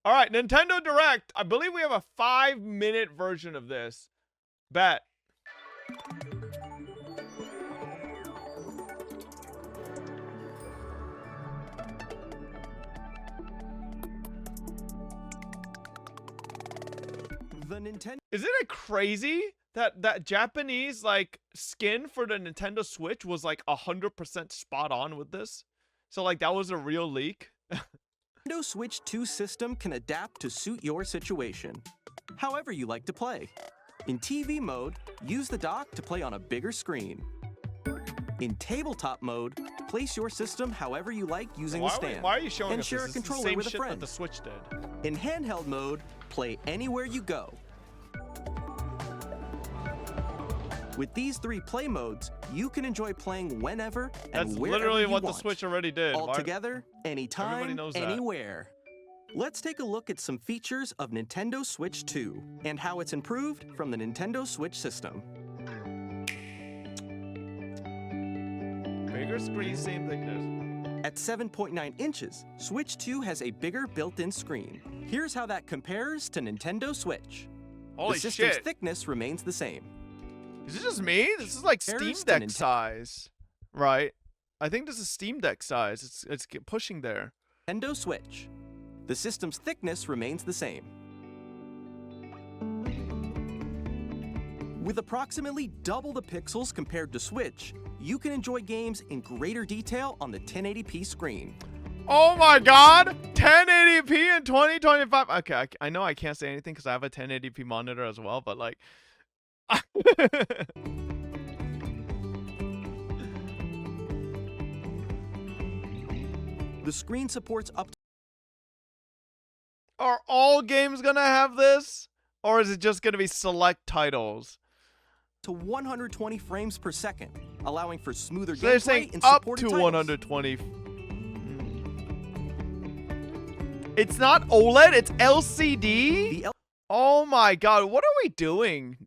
All right, Nintendo Direct. I believe we have a 5-minute version of this. Bet. The Nintendo. Isn't it crazy that Japanese like skin for the Nintendo Switch was like 100% spot on with this? So like that was a real leak. Nintendo Switch 2 system can adapt to suit your situation, however you like to play. In TV mode, use the dock to play on a bigger screen. In tabletop mode, place your system however you like using the stand. Why are you showing and us share this? a controller This is the same with a shit friend. that the Switch did. In handheld mode, play anywhere you go. With these 3 play modes, you can enjoy playing whenever and That's wherever literally you what want. the Switch already did. All Why- together, Everybody anytime, knows that. anywhere. Let's take a look at some features of Nintendo Switch 2 and how it's improved from the Nintendo Switch system. Bigger screen, same thickness. At 7.9 inches, Switch 2 has a bigger built-in screen. Here's how that compares to Nintendo Switch. Holy the system's shit. thickness remains the same. Is it just me? This is like Steam Compares to Deck Nintendo- size. Right? I think this is Steam Deck size. It's pushing there. Nintendo Switch. The system's thickness remains the same. With approximately double the pixels compared to Switch, you can enjoy games in greater detail on the 1080p screen. Oh my god! 1080p in 2025. Okay, I know I can't say anything because I have a 1080p monitor as well, but like. The screen supports up Are all games gonna have this? Or is it just gonna be select titles? to 120 frames per second, allowing for smoother So they're gameplay saying in up supported to titles. 120. It's not OLED, it's LCD? The L- Oh my god, what are we doing?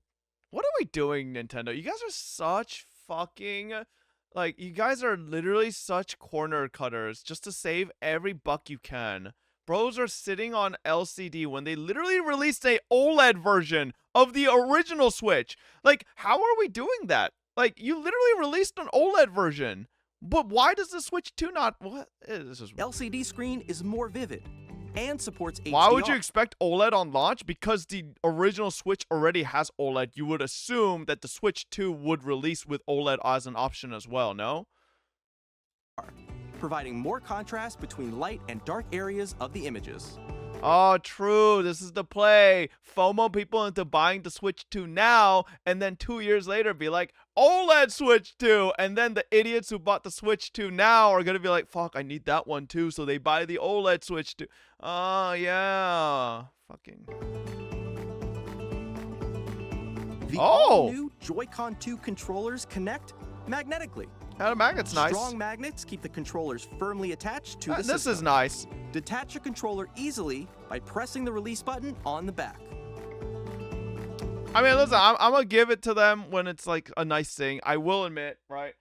What are we doing, Nintendo? You guys are such fucking... Like, you guys are literally such corner cutters just to save every buck you can. Bros are sitting on LCD when they literally released a OLED version of the original Switch. Like, how are we doing that? Like, you literally released an OLED version. But why does the Switch 2 not... What? This is... LCD screen is more vivid and supports HDR. Why would you expect OLED on launch? Because the original Switch already has OLED. You would assume that the Switch 2 would release with OLED as an option as well, no? providing more contrast between light and dark areas of the images. Oh, true. This is the play. FOMO people into buying the Switch 2 now, and then 2 years later be like, OLED Switch 2. And then the idiots who bought the Switch 2 now are going to be like, fuck, I need that one too. So they buy the OLED Switch 2. Oh, yeah. Fucking. The Oh! all-new Joy-Con 2 controllers connect magnetically. That magnet's nice. Strong magnets keep the controllers firmly attached to the This system. is nice. Detach a controller easily by pressing the release button on the back. I mean, listen, I'm going to give it to them when it's like a nice thing. I will admit, right?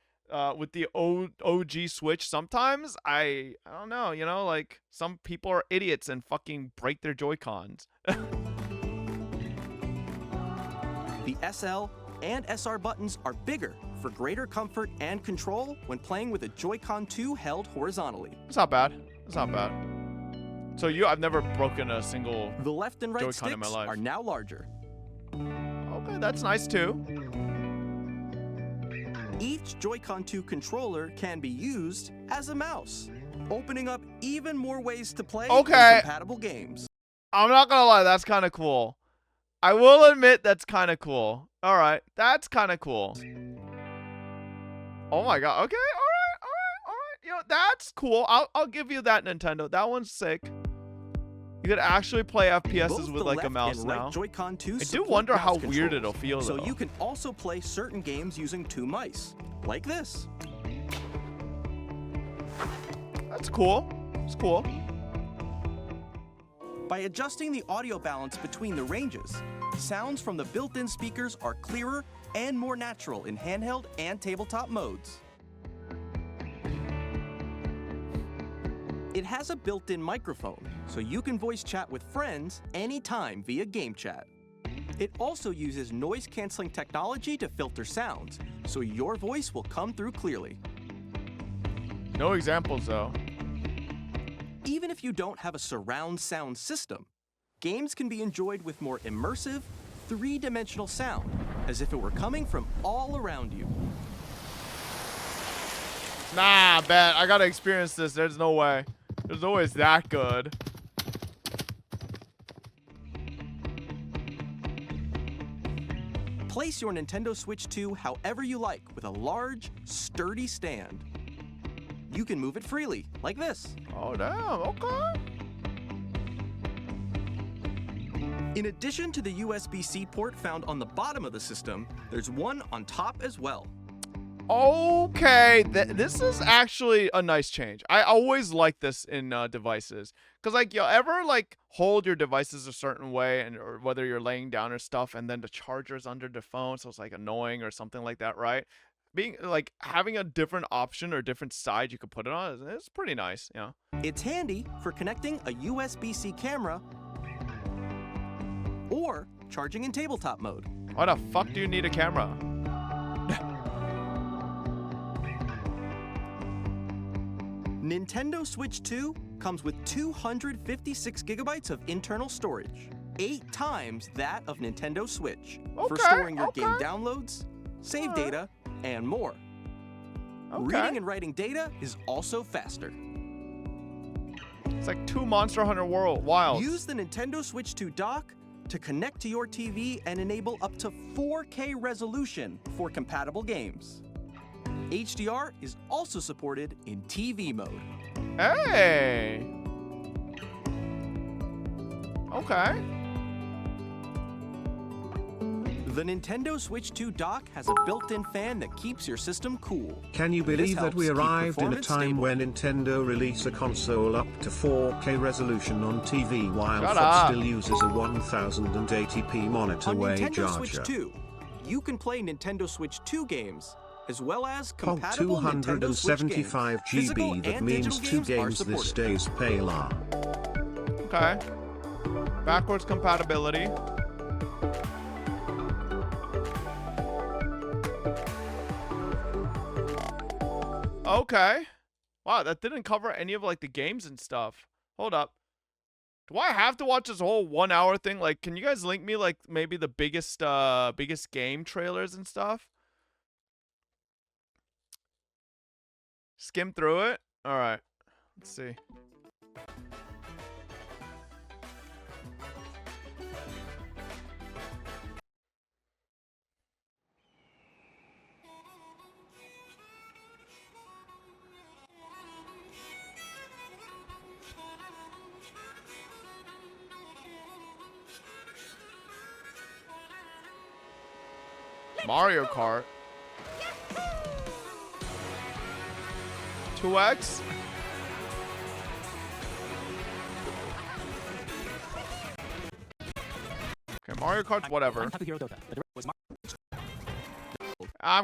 With the OG Switch, sometimes I don't know, you know, like some people are idiots and fucking break their Joy-Cons. The SL and SR buttons are bigger for greater comfort and control when playing with a Joy-Con 2 held horizontally. It's not bad. It's not bad. So I've never broken a single. The left and right Joy-Con in my sticks life. are now larger. Okay, that's nice too. Each Joy-Con 2 controller can be used as a mouse, opening up even more ways to play Okay. compatible games. I'm not gonna lie, that's kind of cool. I will admit that's kind of cool. All right, that's kind of cool. Oh my god. Okay. All right. You know, that's cool. I'll give you that, Nintendo. That one's sick. You could actually play FPSs Both with the like a left mouse and right now. Joy-Con 2 I do support wonder how mouse weird controls, it'll feel so though. you can also play certain games using 2 mice, like this. That's cool. It's cool. By adjusting the audio balance between the ranges, sounds from the built-in speakers are clearer and more natural in handheld and tabletop modes. In It has a built-in microphone, so you can voice chat with friends anytime via game chat. It also uses noise-canceling technology to filter sounds, so your voice will come through clearly. No examples, though. Even if you don't have a surround sound system, games can be enjoyed with more immersive, three-dimensional sound, as if it were coming from all around you. Nah, bet. I gotta experience this. There's no way. There's no way it's that good. Place your Nintendo Switch 2 however you like with a large, sturdy stand. You can move it freely, like this. Oh, damn. Okay. In addition to the USB-C port found on the bottom of the system, there's one on top as well. Okay, this is actually a nice change. I always like this in devices, because like you ever like hold your devices a certain way, and or whether you're laying down or stuff, and then the charger's under the phone, so it's like annoying or something like that, right? Being like having a different option or different side you could put it on is pretty nice, yeah. It's handy for connecting a USB-C camera or charging in tabletop mode. Why the fuck do you need a camera? Nintendo Switch 2 comes with 256 gigabytes of internal storage, 8 times that of Nintendo Switch, for Okay, storing your okay. game downloads, save Alright. data, and more. Okay. Reading and writing data is also faster. It's like 2 Monster Hunter World Wilds. Use the Nintendo Switch 2 dock to connect to your TV and enable up to 4K resolution for compatible games. HDR is also supported in TV mode. Hey. Okay. The Nintendo Switch 2 dock has a built-in fan that keeps your system cool. Can you believe that we helps keep arrived in a performance time stable. when Nintendo release a console up to 4K resolution on TV while Shut Fox up. still uses a 1080p monitor On way Nintendo Switch charger? 2, you can play Nintendo Switch 2 games, as well as Pog compatible Nintendo Switch games. 275 Physical GB, that and means digital 2 games are games this supported. days Palar. Okay. Backwards compatibility. Okay. Wow, that didn't cover any of like the games and stuff. Hold up. Do I have to watch this whole 1 hour thing? Like, can you guys link me like maybe the biggest game trailers and stuff? Skim through it? Alright. Let's see. Mario Kart. 2X? Okay, Mario Kart's whatever. I'm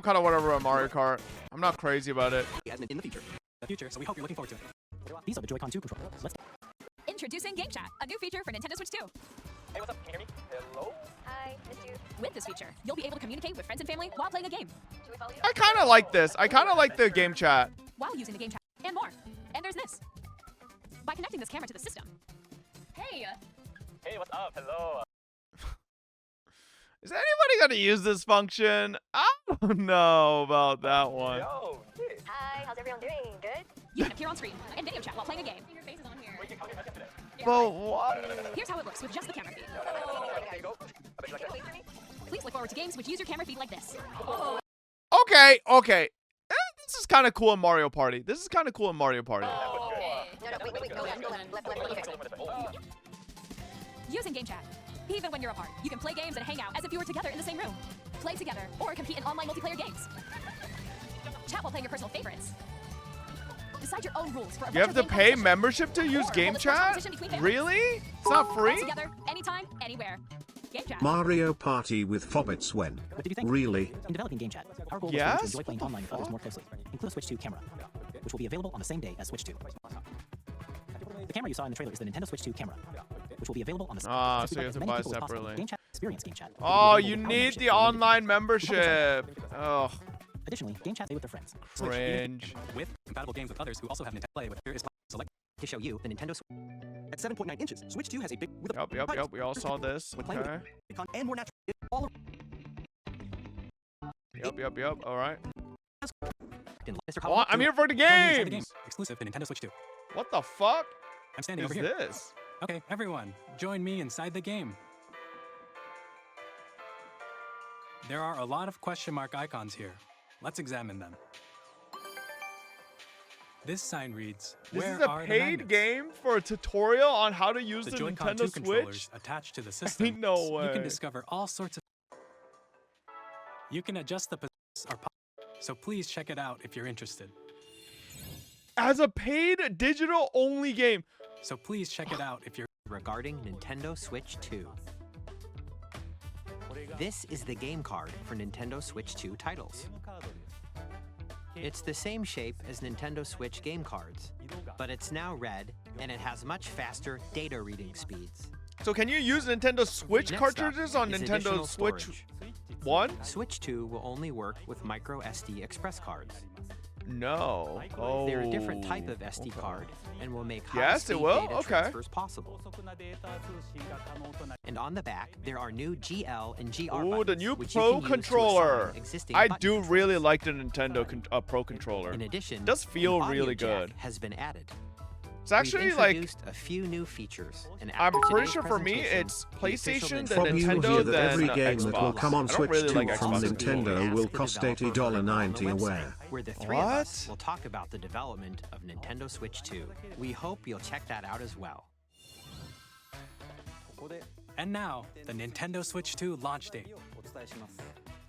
kind of whatever on Mario Kart. I'm not crazy about it. In the future. So we hope you're looking forward to it. These are the Joy-Con 2 controllers. Let's Introducing Game Chat, a new feature for Nintendo Switch 2. Hey, what's up? Can you hear me? Hello? Hi, missed you. With this feature, you'll be able to communicate with friends and family while playing a game. Should we follow you? I kind of like this. I kind of like the game chat. While using the Game Chat, and more. And there's this. By connecting this camera to the system. Hey! Hey, what's up? Hello. Is anybody going to use this function? I don't know about that one. Yo, hey. Hi, how's everyone doing? Good? You can appear on screen and video chat while playing a game. Your face is on here. Wait, you can call me message today. But what? Here's how it looks with just the camera feed. There you go. I bet you like that. Wait for me? Please look forward to games which use your camera feed like this. Okay, okay. This is kind of cool in Mario Party. This is kind of cool in Mario Party. No, wait, go left, left, let me fix it. Using Game Chat. Even when you're apart, you can play games and hang out as if you were together in the same room. Play together or compete in online multiplayer games. Chat while playing your personal favorites. Decide your own rules for a You have to virtual game pay competition. membership to use Or game hold a sports chat? competition between favorites. Really? It's not All free? together, anytime, anywhere. Game Chat. Mario Party with Fobbits when? What did you think? Really? In developing Game Chat, our goal Yes? was for you to enjoy playing What the online with others fuck? more closely, including Switch 2 camera, which will be available on the same day as Switch 2. The camera you saw in the trailer is the Nintendo Switch 2 camera, which will be available on the site. Ah, Since so we you like have to as many buy people as possible, separately. Game Chat experience Game Chat. Oh, It will be you available need with the our online membership. membership. Ugh, Additionally, Game Chat play with their friends. cringe. With compatible games with others who also have Nintendo Play with various select to show you the Nintendo Switch. At 7.9 inches, Switch 2 has a big with a Yep. We all saw this. When playing with Okay. Icon and more natural. All Yep. All right. in Mr. Oh, I'm here for the Join me inside the game. games. Exclusive to Nintendo Switch 2. What the fuck I'm standing is over here. this? Okay, everyone, join me inside the game. There are a lot of question mark icons here. Let's examine them. This sign reads, This "Where is a are the paid magnets?" game for a tutorial on how to use The the Joy-Con Nintendo 2 Switch. controllers attached to the system. no You way. can discover all sorts of. You can adjust the positions or so please check it out if you're interested. As a paid digital only game. So please check it out if you're. Regarding Nintendo Switch 2. This is the game card for Nintendo Switch 2 titles. It's the same shape as Nintendo Switch game cards, but it's now red and it has much faster data reading speeds. So can you use Nintendo Switch Next up cartridges on is Nintendo additional Switch storage. 1? Switch 2 will only work with micro SD express cards. No. Oh. They're a different type of SD okay. card and will make Yes, it high-speed will? data Okay. transfers possible. And on the back, there are new GL and GR Ooh, buttons, the new which you Pro can use to controller. assign existing I button do controls. really like the Nintendo Pro controller. In addition, It does feel an audio really jack good. has been added. It's actually We've like introduced a few new features. And I'm after pretty today's sure for me presentation, it's the official PlayStation, then From you Nintendo, hear that then every game Xbox. that will come on I don't Switch really 2 like from Xbox. Nintendo Ask will the cost developer on the $80.90 website, aware. where the three of us What? will talk about the development of Nintendo Switch 2. We hope you'll check that out as well. And now, the Nintendo Switch 2 launch date.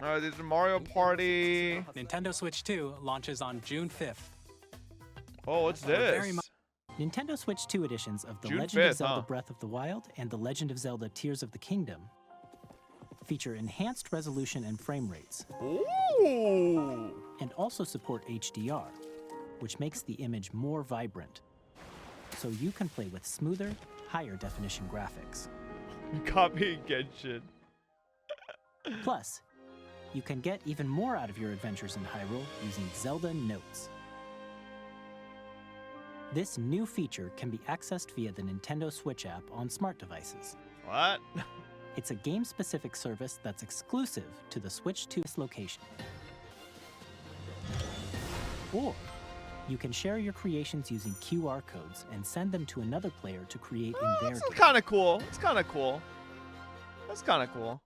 There's a Mario Party. Nintendo Switch 2 launches on June 5th. Oh, what's very this? mu- Nintendo Switch 2 editions of The June Legend of 5th, Zelda huh? Breath of the Wild and The Legend of Zelda Tears of the Kingdom feature enhanced resolution and frame rates, Ooh. and also support HDR, which makes the image more vibrant, so you can play with smoother, higher definition graphics. Copy Genshin. Plus, you can get even more out of your adventures in Hyrule using Zelda Notes. This new feature can be accessed via the Nintendo Switch app on smart devices. What? It's a game-specific service that's exclusive to the Switch 2 location. Or you can share your creations using QR codes and send them to another player to create in their This game. is kind of cool. It's kind of cool. That's kind of cool.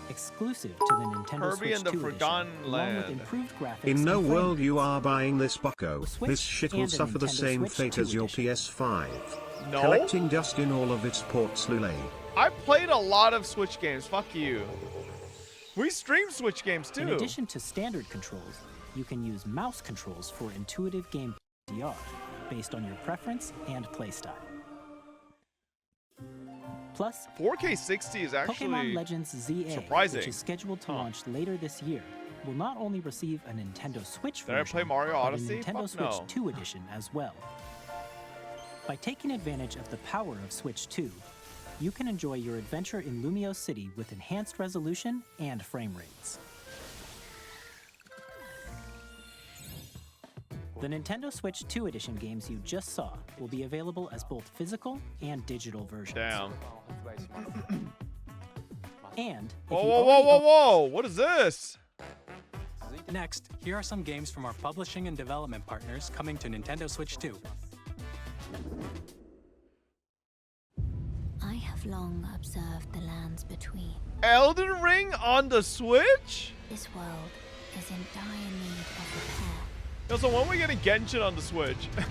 Exclusive to the Nintendo Kirby Switch and the 2 Forgotten edition, along with Land. improved graphics In no and frame world you rates. are buying this bucko. The Switch This shit will and the suffer the Nintendo same Switch fate 2 as your edition. PS5. No. Collecting dust in all of its ports, Lule. I played a lot of Switch games. Fuck you. We stream Switch games too. In addition to standard controls, you can use mouse controls for intuitive gameplay DR based on your preference and playstyle. Plus, 4K 60 is Pokemon actually Legends ZA, surprising. which is scheduled to Huh. launch later this year, will not only receive a Nintendo Switch Did I version, play Mario but Odyssey? a Nintendo Fuck Switch no. 2 edition as well. By taking advantage of the power of Switch 2, you can enjoy your adventure in Lumio City with enhanced resolution and frame rates. The Nintendo Switch 2 edition games you just saw will be available as both physical and digital versions. Damn. And if Whoa, you whoa, already whoa, whoa, own- whoa! What is this? Next, here are some games from our publishing and development partners coming to Nintendo Switch 2. I have long observed the lands between. Elden Ring on the Switch? This world is in dire need of repair. Yo, so when are we getting Genshin on the Switch? You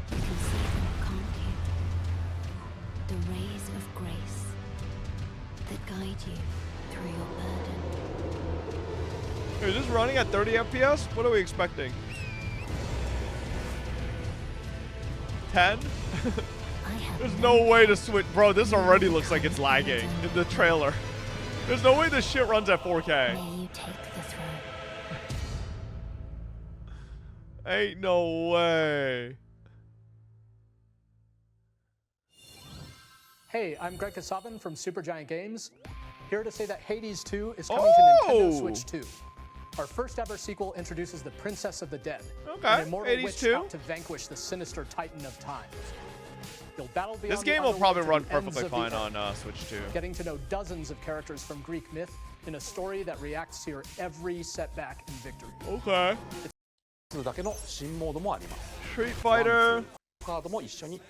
can see them, can't you? The rays of grace that guide you through your burden. Is this running at 30 FPS? What are we expecting? 10? I have There's no way to switch. Bro, this already looks like it's lagging in the trailer. There's no way this shit runs at 4K. May you take the throne. Ain't no way. Hey, I'm Greg Kasabin from Supergiant Games, here to say that Hades 2 is coming to Nintendo Switch 2. Our first ever sequel introduces the Princess of the Dead, an immortal Hades witch 2? out to vanquish the sinister Titan of Time. You'll battle beyond This game the will probably underworld run to the ends perfectly of the fine on earth, Switch 2. getting to know dozens of characters from Greek myth in a story that reacts to your every setback and victory. Okay. だけの新モードもあります。 Street Fighter. カードも一緒に。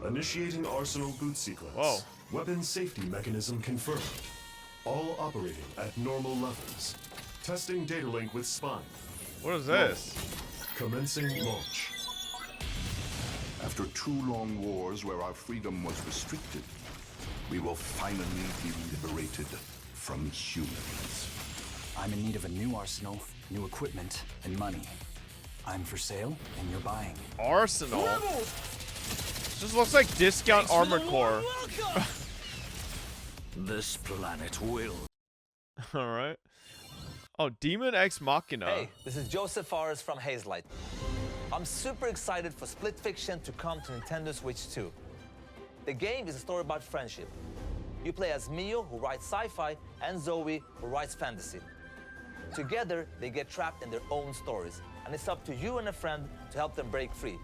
Initiating Arsenal boot sequence. Whoa. Weapon safety mechanism confirmed. All operating at normal levels. Testing data link with Spine. What is this? Commencing launch. After 2 long wars where our freedom was restricted, we will finally be liberated from humans. I'm in need of a new arsenal, new equipment, and money. I'm for sale, and you're buying. Arsenal? Just looks like discount Armored Core. This planet will. Alright. Oh, Demon X Machina. Hey, this is Joseph Forrest from Hazelight. I'm super excited for Split Fiction to come to Nintendo Switch 2. The game is a story about friendship. You play as Mio, who writes sci-fi, and Zoe, who writes fantasy. Together, they get trapped in their own stories, and it's up to you and a friend to help them break free.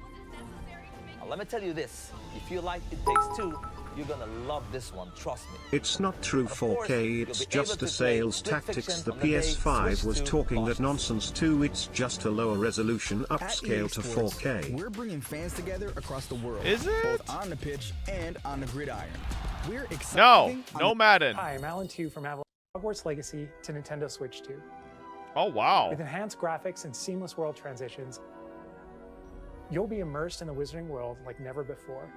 Now, let me tell you this, if you like It Takes Two, you're gonna love this one, trust me. It's not true 4K, it's just a sales tactics. The PS5 was talking that nonsense too. It's just a lower resolution upscale to 4K. We're bringing fans together across the world. Is it? Both on the pitch and on the gridiron. We're excited. No Madden. Hi, I'm Alan Tu from Avalanche. Hogwarts Legacy to Nintendo Switch 2. Oh, wow. With enhanced graphics and seamless world transitions, you'll be immersed in the Wizarding World like never before.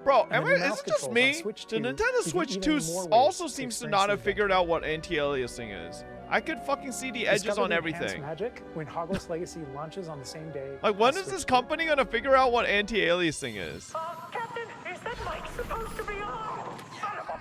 Bro, And the new is mouse it just controls me? on Switch The 2 Nintendo give you Switch even 2 more ways also to seems to experience not the have figured out what anti-aliasing is. I could fucking see the edges Discover on the enhanced everything. magic when Hogwarts Legacy launches on the same day. Like, when as is this Switch 2. company gonna figure out what anti-aliasing is? Captain, is that mic supposed to be on? Son of a...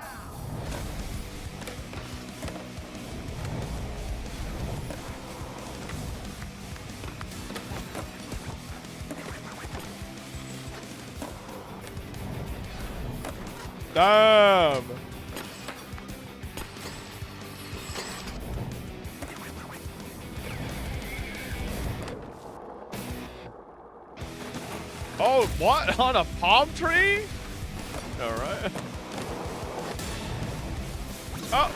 Damn. Oh, what? On a palm tree? Alright. Oh.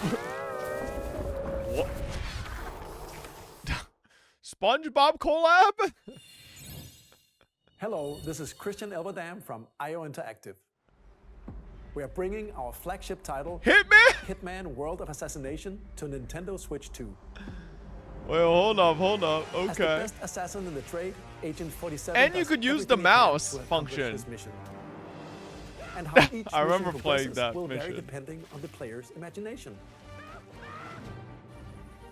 What? SpongeBob collab? Hello, this is Christian Elverdam from IO Interactive. We are bringing our flagship title, Hitman World of Assassination, to Nintendo Switch 2. Well, hold up. As the Okay. best assassin in the trade, Agent 47 And you does could use the everything he can mouse to accomplish function. his mission. And how each I remember mission playing progresses that will vary mission. depending on the player's imagination.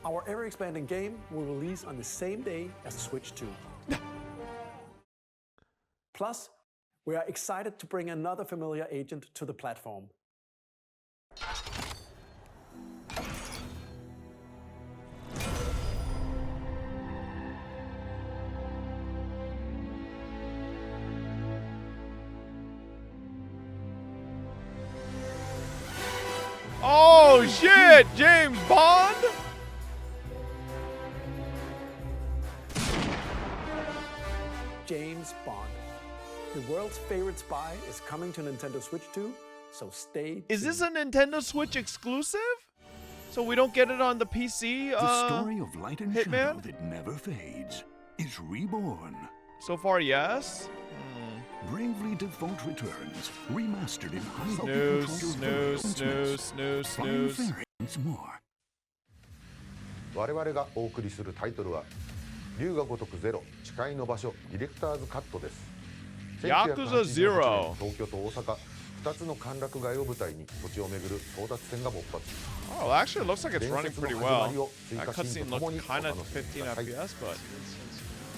Our ever-expanding game will release on the same day as Switch 2. Plus, we are excited to bring another familiar agent to the platform. Oh shit! James Bond? James Bond. The world's favorite spy is coming to Nintendo Switch 2, so stay Is this a Nintendo Switch exclusive? So we don't get it on the PC? The story of light and shadow Hitman? that never fades is reborn. So far, yes. Bravely Default returns, remastered in high Snooze. more. 我々がお送りするタイトルは龍が如くゼロ誓いの場所ディレクターズカットです。 Yakuza Zero. 東京と大阪2つの歓楽街を舞台に土地を巡る争奪戦が勃発。 Oh, actually, it looks like it's running pretty well. That cutscene looked kind of 15 FPS, but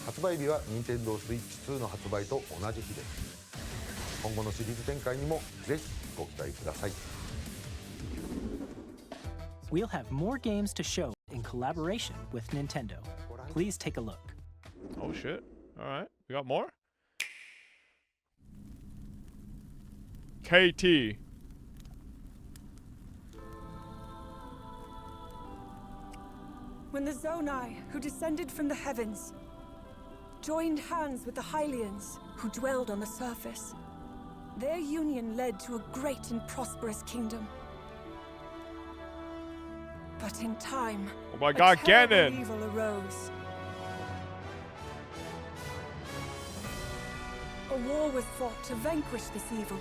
発売日は Nintendo Switch 2の発売と同じ日です。今後のシリーズ展開にもぜひご期待ください。 We'll have more games to show in collaboration with Nintendo. Please take a look. Oh shit. Alright. We got more? KT. When the Zonai, who descended from the heavens, joined hands with the Hylians, who dwelled on the surface, their union led to a great and prosperous kingdom. But in time, Oh my god, a terrible Ganon! evil arose. A war was fought to vanquish this evil,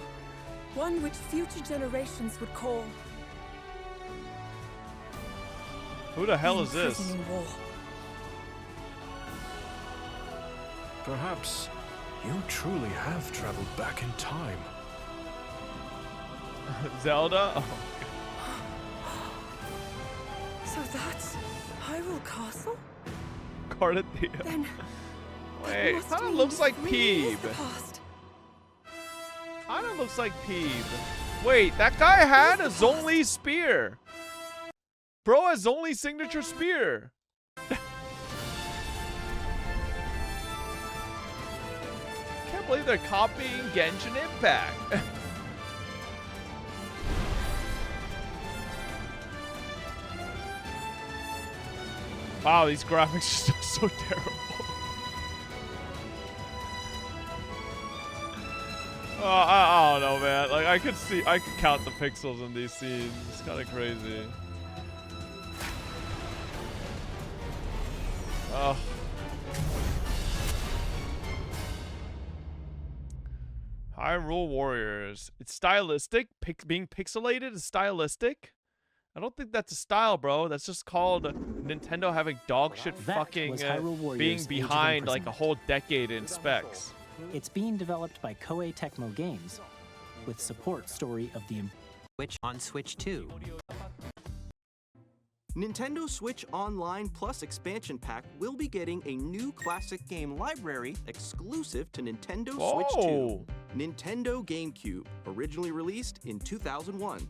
one which future generations would call Who the hell is this? imprisoning war. Perhaps you truly have traveled back in time. Zelda? Oh. So that's Hyrule Castle? Cardathia. Then Wait, must kinda mean looks this like really is Peeb. the past. Kinda looks like Peeb. Wait, that guy had a Zhongli spear. Bro has Zhongli signature spear. Can't believe they're copying Genshin Impact. Wow, these graphics are so terrible. I don't know, man. Like, I could count the pixels in these scenes. It's kind of crazy. Oh. Hyrule Warriors. It's stylistic. Being pixelated is stylistic. I don't think that's a style, bro. That's just called Nintendo having dog shit That fucking was Hyrule Warriors being Age of behind like a Imprisonment. whole decade in specs. It's being developed by Koei Tecmo Games, with support story of the Switch on Switch 2. Nintendo Switch Online Plus expansion pack will be getting a new classic game library exclusive to Nintendo Switch 2. Whoa. Nintendo GameCube, originally released in 2001.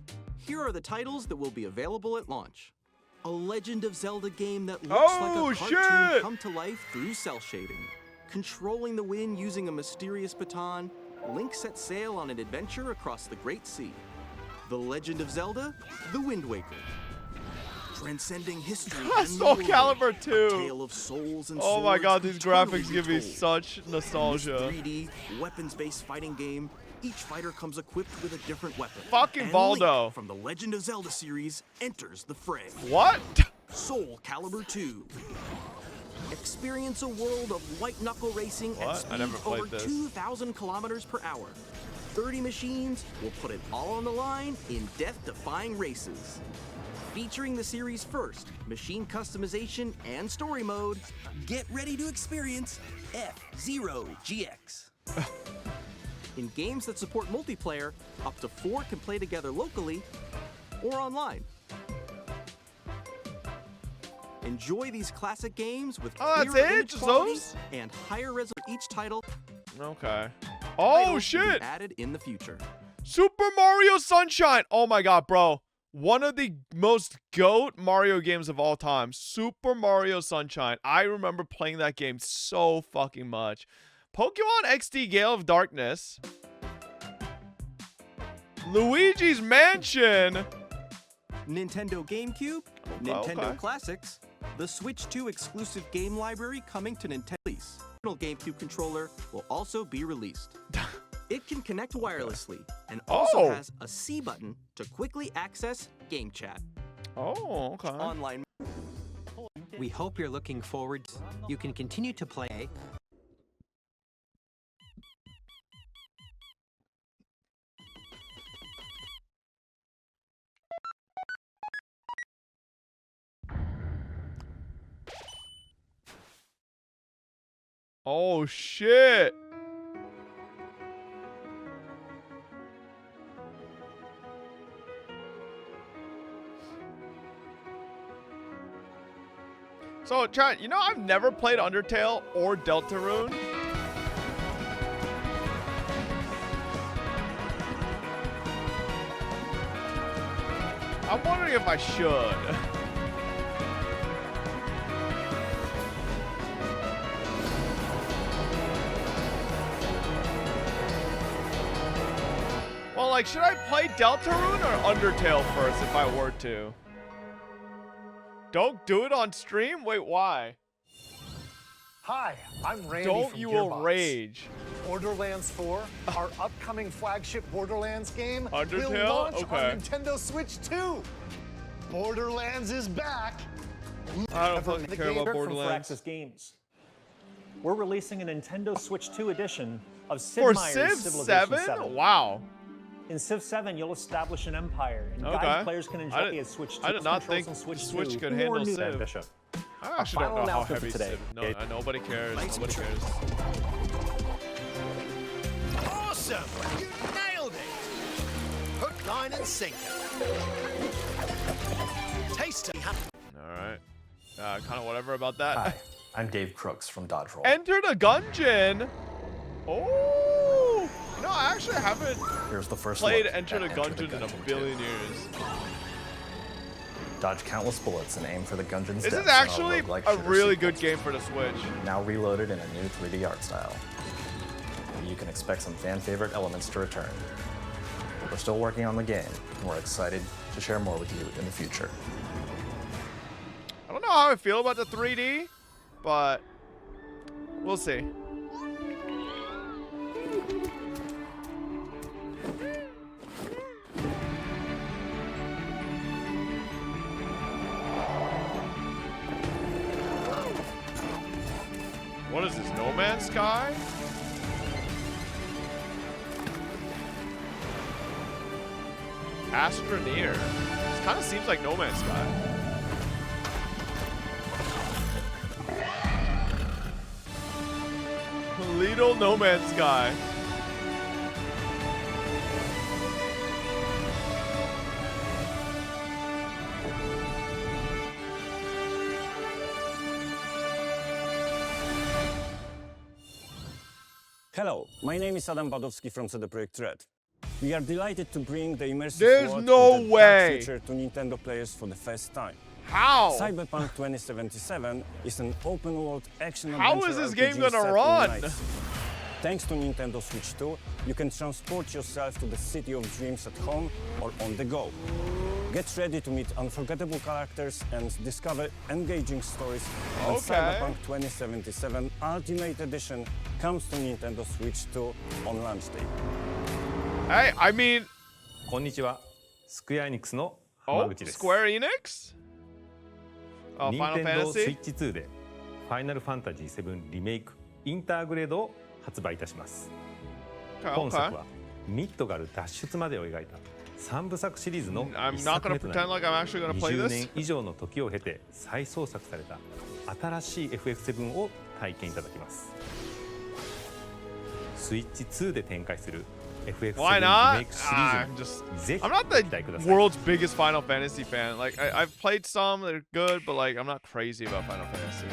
Here are the titles that will be available at launch. A Legend of Zelda game that looks like a cartoon shit! come to life through cell shading. Controlling the wind using a mysterious baton, Link sets sail on an adventure across the Great Sea. The Legend of Zelda: The Wind Waker. Transcending history and Soul lore, Calibur 2. a tale of souls and Oh my swords god, these eternally graphics give me retold. such nostalgia. In this 3D, weapons-based fighting game, each fighter comes equipped with a different weapon. Fucking And Baldo. Link from the Legend of Zelda series enters the fray. What? Soul Calibur 2. Experience a world of white-knuckle racing What? at I speeds never played over this. 2,000 kilometers per hour. 30 machines will put it all on the line in death-defying races. Featuring the series' first machine customization and story mode, get ready to experience F-Zero GX. In games that support multiplayer, up to 4 can play together locally or online. Enjoy these classic games with Oh, that's clearer it? image Just quality those? and higher resolution. Each title Okay. titles Oh will be shit! added in the future. Super Mario Sunshine! Oh my god, bro. One of the most GOAT Mario games of all time. Super Mario Sunshine. I remember playing that game so fucking much. Pokemon XD Gale of Darkness. Luigi's Mansion. Nintendo GameCube, Okay, Nintendo okay. Classics, the Switch 2 exclusive game library coming to Nintendo release. The original GameCube controller will also be released. It can connect wirelessly and also Oh. has a C button to quickly access game chat. Oh, okay. Online. We hope you're looking forward. You can continue to play. Oh shit. So, Trent, you know I've never played Undertale or Deltarune. I'm wondering if I should. Well, like, should I play Deltarune or Undertale first if I were to? Don't do it on stream? Wait, why? Hi, I'm Randy Don't from you Gearbox. will rage. Borderlands 4, our upcoming flagship Borderlands game, will Undertale? launch Okay. on Nintendo Switch 2. Borderlands is back. I don't fucking The care game about from Borderlands. Firaxis Games. We're releasing a Nintendo Switch 2 edition of Sid For Meier's Civ Civilization 7? Wow. In Civ 7, you'll establish an empire, and Okay. guide players can enjoy I did- as Switch 2 I did not controls think on Switch Switch 2 could or handle new Civ. Bishop. I actually Our don't know how final heavy announcement Civ. No, nobody cares. Lights Nobody and cares. Awesome! You nailed it! Hook, line, and sinker. Tasty. Alright. Kind of whatever about that. Hi, I'm Dave Crooks from Dodge Roll. Enter the Gungeon! Oh! You know, I actually haven't Here's the first played look Enter the at Enter the Gungeon in a Gungeon billion years. Dodge countless bullets and aim for the Gungeon's This depths is in our actually roguelike a shooter really sequel. good game for the Switch. Now reloaded in a new 3D art style. You can expect some fan favorite elements to return. We're still working on the game, and we're excited to share more with you in the future. I don't know how I feel about the 3D, but we'll see. What is this, No Man's Sky? Astroneer. This kind of seems like No Man's Sky. Little No Man's Sky. Hello, my name is Adam Badowski from CD Projekt Red. We are delighted to bring the immersive There's world no of the way. dark future to Nintendo players for the first time. How? Cyberpunk 2077 is an open-world action How adventure is this RPG game gonna set in run? Night City. Thanks to Nintendo Switch 2, you can transport yourself to the city of dreams at home or on the go. Get ready to meet unforgettable characters and discover engaging stories when Okay. Cyberpunk 2077 Ultimate Edition comes to Nintendo Switch 2 on launch day. Hey, I mean, こんにちは。スクエアエニックスの oh, 浜口です。 Square Enix? Oh, Final 任天堂 Fantasy? スイッチ2でファイナルファンタジー7リメイクインターグレードを発売いたします。 Okay, 本作 okay. はミッドガル脱出までを描いた3部作シリーズの I'm 一 not 作 gonna 目とな pretend like I'm actually gonna play り、20 this. 年以上の時を経て再創作された新しい FF7 を体験いただきます。スイッチ2で展開する FF7 Why リメ not? イクシリー I'm ズ just. にぜひ I'm not ご期待ください。 the world's biggest Final Fantasy fan. Like, I've played some that are good, but like, I'm not crazy about Final Fantasy.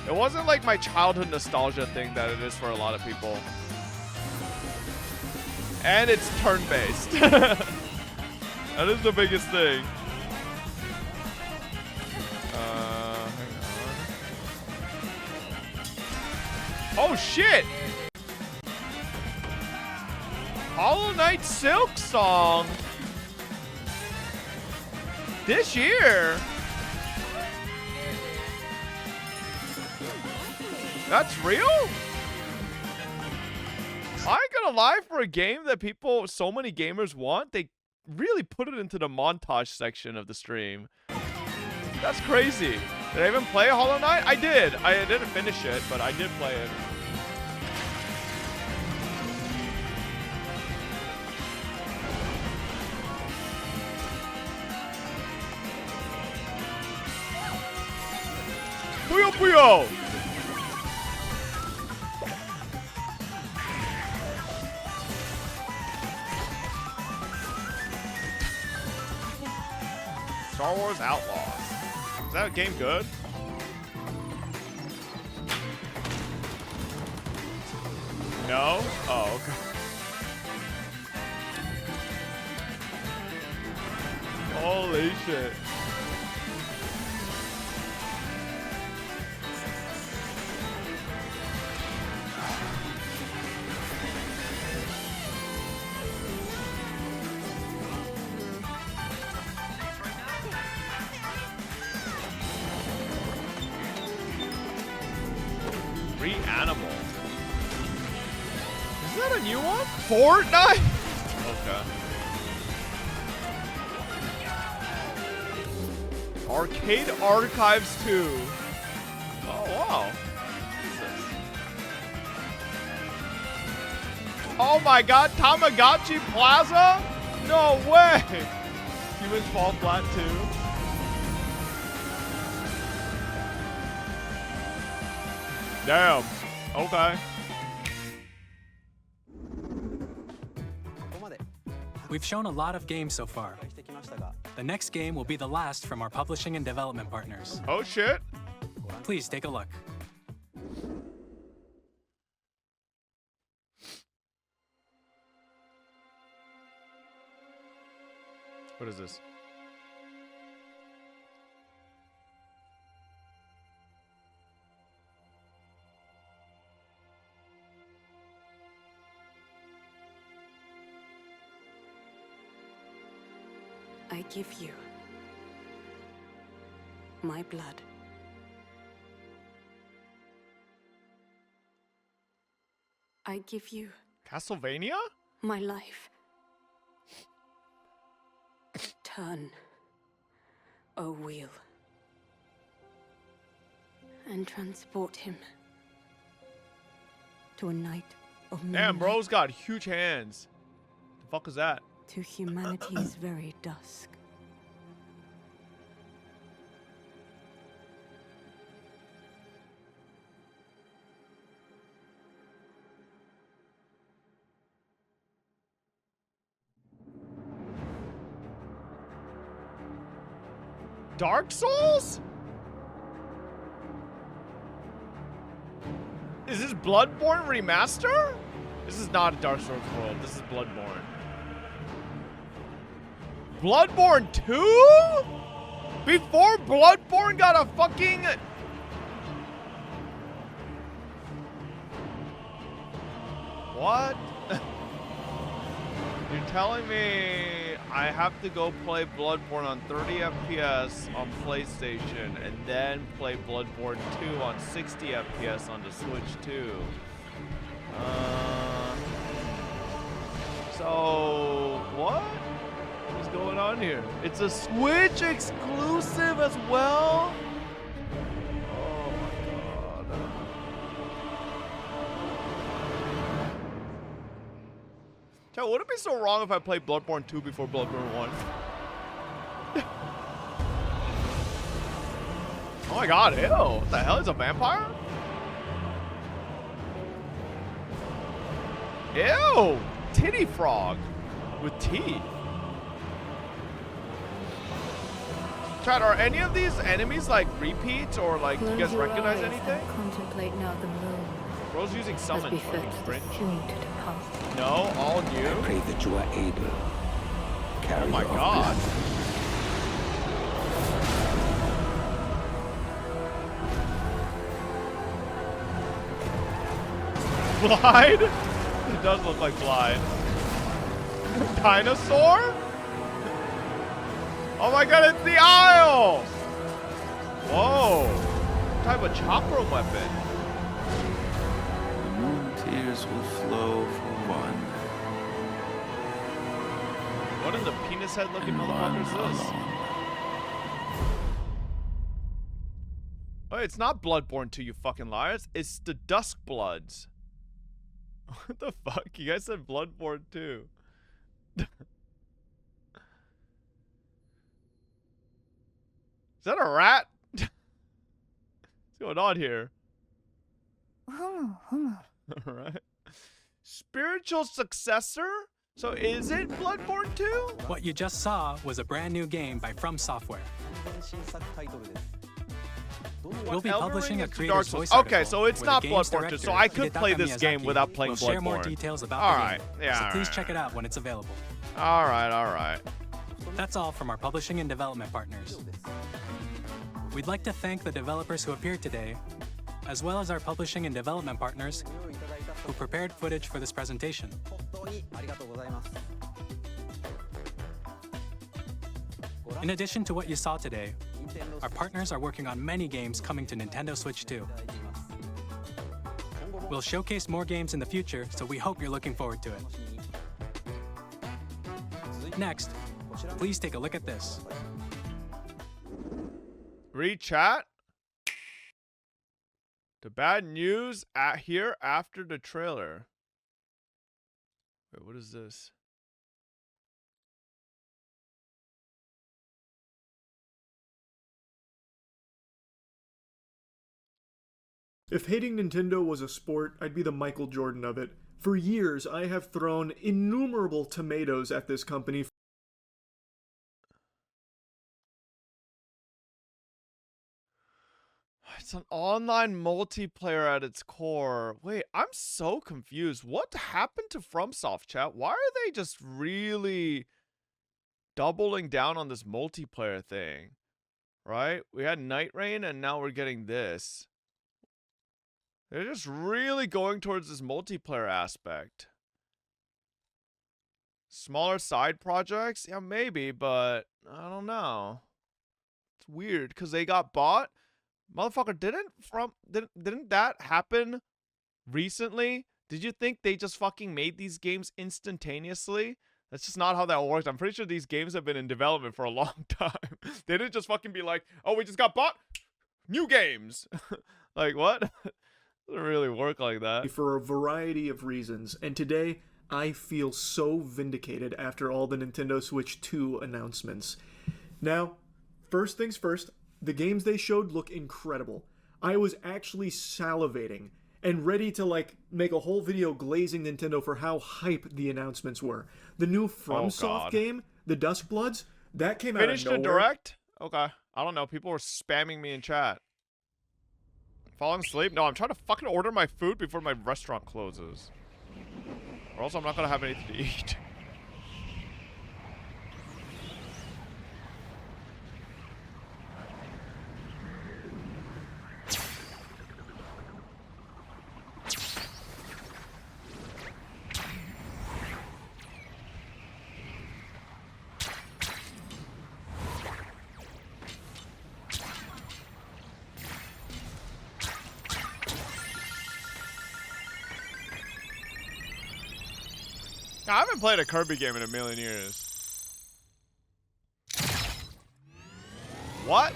It wasn't like my childhood nostalgia thing that it is for a lot of people. And it's turn-based. That is the biggest thing. Hang on. Oh shit! Hollow Knight Silk Song this year. That's real? I ain't gonna lie, for a game that people, so many gamers want, they really put it into the montage section of the stream. That's crazy. Did I even play Hollow Knight? I did. I didn't finish it, but I did play it. Puyo Puyo! Star Wars Outlaws. Is that game good? No? Oh, okay. Holy shit. animal. Is that a new one? Fortnite? Okay. Arcade Archives 2. Oh, wow. Oh my god, Tamagotchi Plaza? No way! Humans Fall Flat 2. Damn. Okay. We've shown a lot of games so far. The next game will be the last from our publishing and development partners. Oh shit. Please take a look. What is this? I give you my blood. I give you Castlevania? my life. Turn, O wheel, and transport him to a night of Damn, midnight, bro's got huge hands. The fuck is that? to humanity's very dusk. Dark Souls? Is this Bloodborne Remaster? This is not a Dark Souls world. This is Bloodborne. Bloodborne 2? Before Bloodborne got a fucking... What? You're telling me I have to go play Bloodborne on 30 FPS on PlayStation and then play Bloodborne 2 on 60 FPS on the Switch 2. So what is going on here? It's a Switch exclusive as well? Oh my god. Joe, would it be so wrong if I played Bloodborne 2 before Bloodborne 1? Oh my god, ew. What the hell? Is a vampire? Ew! Titty frog with teeth. Chad, are any of these enemies like repeats or like do you guys recognize anything? Contemplate now the moon. Bro's using summon fucking cringe. Soon to depart. No, all new. I pray that you are able. Oh my god. Glide? It does look like Glide. Dinosaur? Oh my god, it's the Isle! Whoa. What type of chakra weapon? The moon tears will flow for one. What in the penis head looking motherfucker is this? Oh, it's not Bloodborne 2, you fucking liars. It's the Dusk Bloods. What the fuck? You guys said Bloodborne 2. Is that a rat? What's going on here? Alright. Spiritual successor? So is it Bloodborne 2? What you just saw was a brand new game by From Software. We'll be publishing a creator's voice article. Okay, so it's where the not game's Bloodborne 2, director, so I could Hidetaka play this game Miyazaki, without playing will Bloodborne. share more details about Alright, the game. yeah, So please alright. check it out when it's available. Alright. That's all from our publishing and development partners. We'd like to thank the developers who appeared today, as well as our publishing and development partners who prepared footage for this presentation. In addition to what you saw today, our partners are working on many games coming to Nintendo Switch 2. We'll showcase more games in the future, so we hope you're looking forward to it. Next, please take a look at this. Read chat. The bad news here after the trailer. Wait, what is this? If hating Nintendo was a sport, I'd be the Michael Jordan of it. For years, I have thrown innumerable tomatoes at this company. It's an online multiplayer at its core. Wait, I'm so confused. What happened to FromSoft, chat? Why are they just really doubling down on this multiplayer thing? Right? We had Night Rain and now we're getting this. They're just really going towards this multiplayer aspect. Smaller side projects? Yeah, maybe, but I don't know. It's weird because they got bought. Motherfucker, didn't that happen recently? Did you think they just fucking made these games instantaneously? That's just not how that works. I'm pretty sure these games have been in development for a long time. They didn't just fucking be like, oh, we just got bought. New games. Like, what? Doesn't really work like that. For a variety of reasons, and today I feel so vindicated after all the Nintendo Switch 2 announcements. Now, first things first, the games they showed look incredible. I was actually salivating and ready to like make a whole video glazing Nintendo for how hype the announcements were. The new FromSoft game, the Duskbloods, that came out of nowhere. Finished the direct? Okay. I don't know. People were spamming me in chat. Falling asleep? No, I'm trying to fucking order my food before my restaurant closes. Or else I'm not gonna have anything to eat. I haven't played a Kirby game in a million years. What?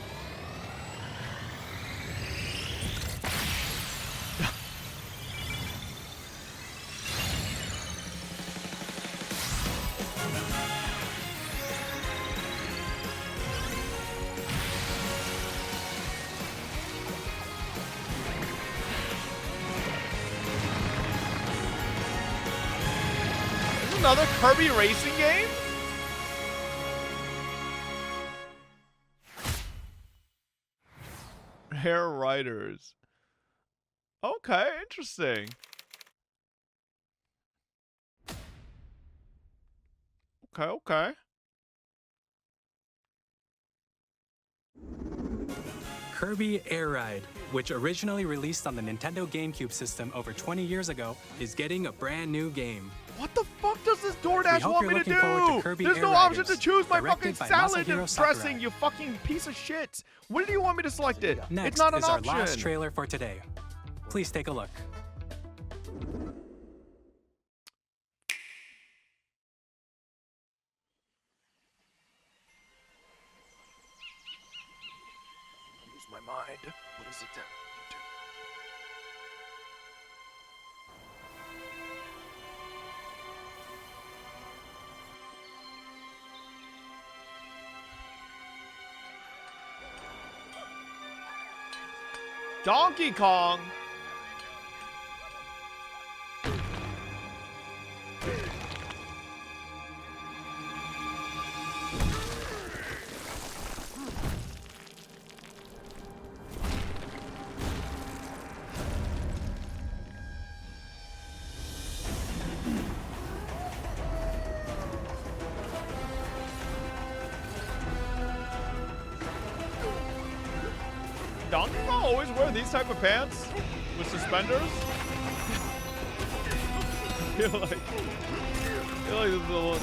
Another Kirby racing game? Hair Riders. Okay, interesting. Okay. Kirby Air Ride, which originally released on the Nintendo GameCube system over 20 years ago, is getting a brand new game. What the fuck does this DoorDash want me to do? Kirby There's Air no Riders, option to choose my fucking directed by salad Masahiro and Sakurai. dressing, you fucking piece of shit. When do you want me to select it? Next It's not an is our option. last trailer for today. Please take a look. Use my mind. What is it that Donkey Kong. Donkey Kong always wear these type of pants with suspenders? I feel like this is a little...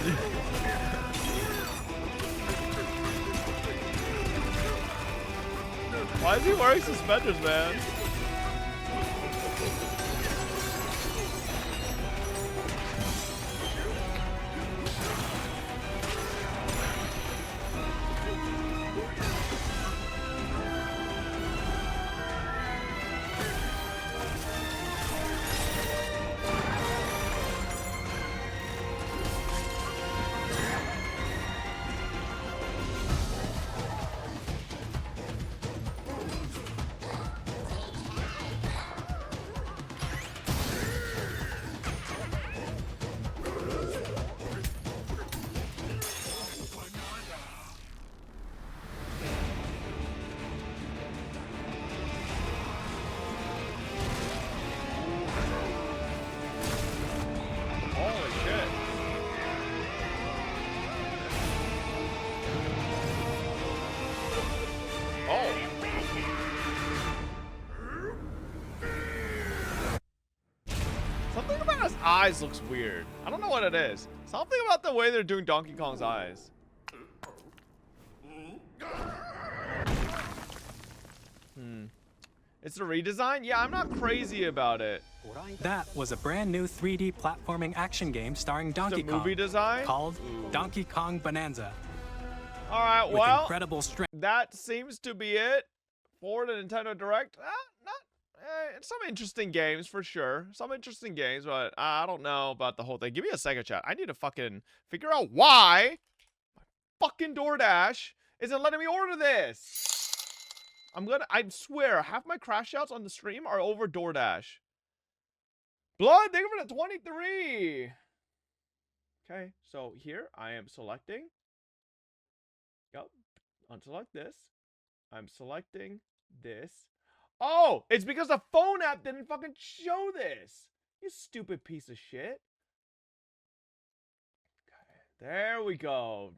Why is he wearing suspenders, man? eyes looks weird. I don't know what it is. Something about the way they're doing Donkey Kong's eyes. It's a redesign? Yeah, I'm not crazy about it. That was a brand new 3D platforming action game starring Donkey Kong. Movie design? Called Donkey Kong Bonanza. Alright, With well, incredible strength. that seems to be it for the Nintendo Direct. Some interesting games for sure. Some interesting games, but I don't know about the whole thing. Give me a second, chat. I need to fucking figure out why my fucking DoorDash isn't letting me order this. I swear, half my crash outs on the stream are over DoorDash. Blood, thank you for the 23. Okay, so here I am selecting. Yep, unselect this. I'm selecting this. Oh, it's because the phone app didn't fucking show this. You stupid piece of shit. Okay, there we go.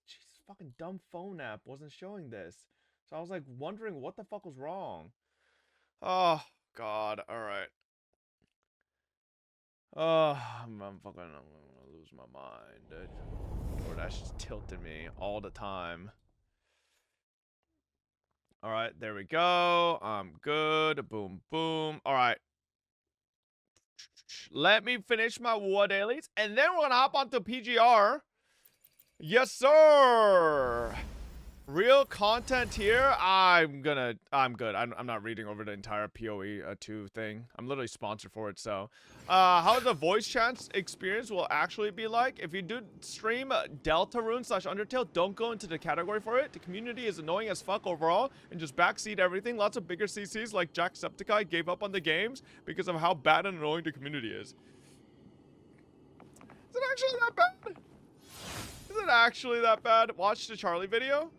Jeez, fucking dumb phone app wasn't showing this. So I was like wondering what the fuck was wrong. Oh, God. All right. I'm gonna lose my mind, dude. DoorDash is tilting me all the time. All right, there we go. I'm good. Boom, boom. All right. Let me finish my war dailies, and then we're gonna hop onto PGR. Yes, sir. Real content here. I'm good. I'm not reading over the entire PoE 2 thing. I'm literally sponsored for it. So, how the voice chance experience will actually be like? If you do stream Deltarune/Undertale, don't go into the category for it. The community is annoying as fuck overall, and just backseat everything. Lots of bigger CCs like Jacksepticeye gave up on the games because of how bad and annoying the community is. Is it actually that bad? Is it actually that bad? Watch the Charlie video.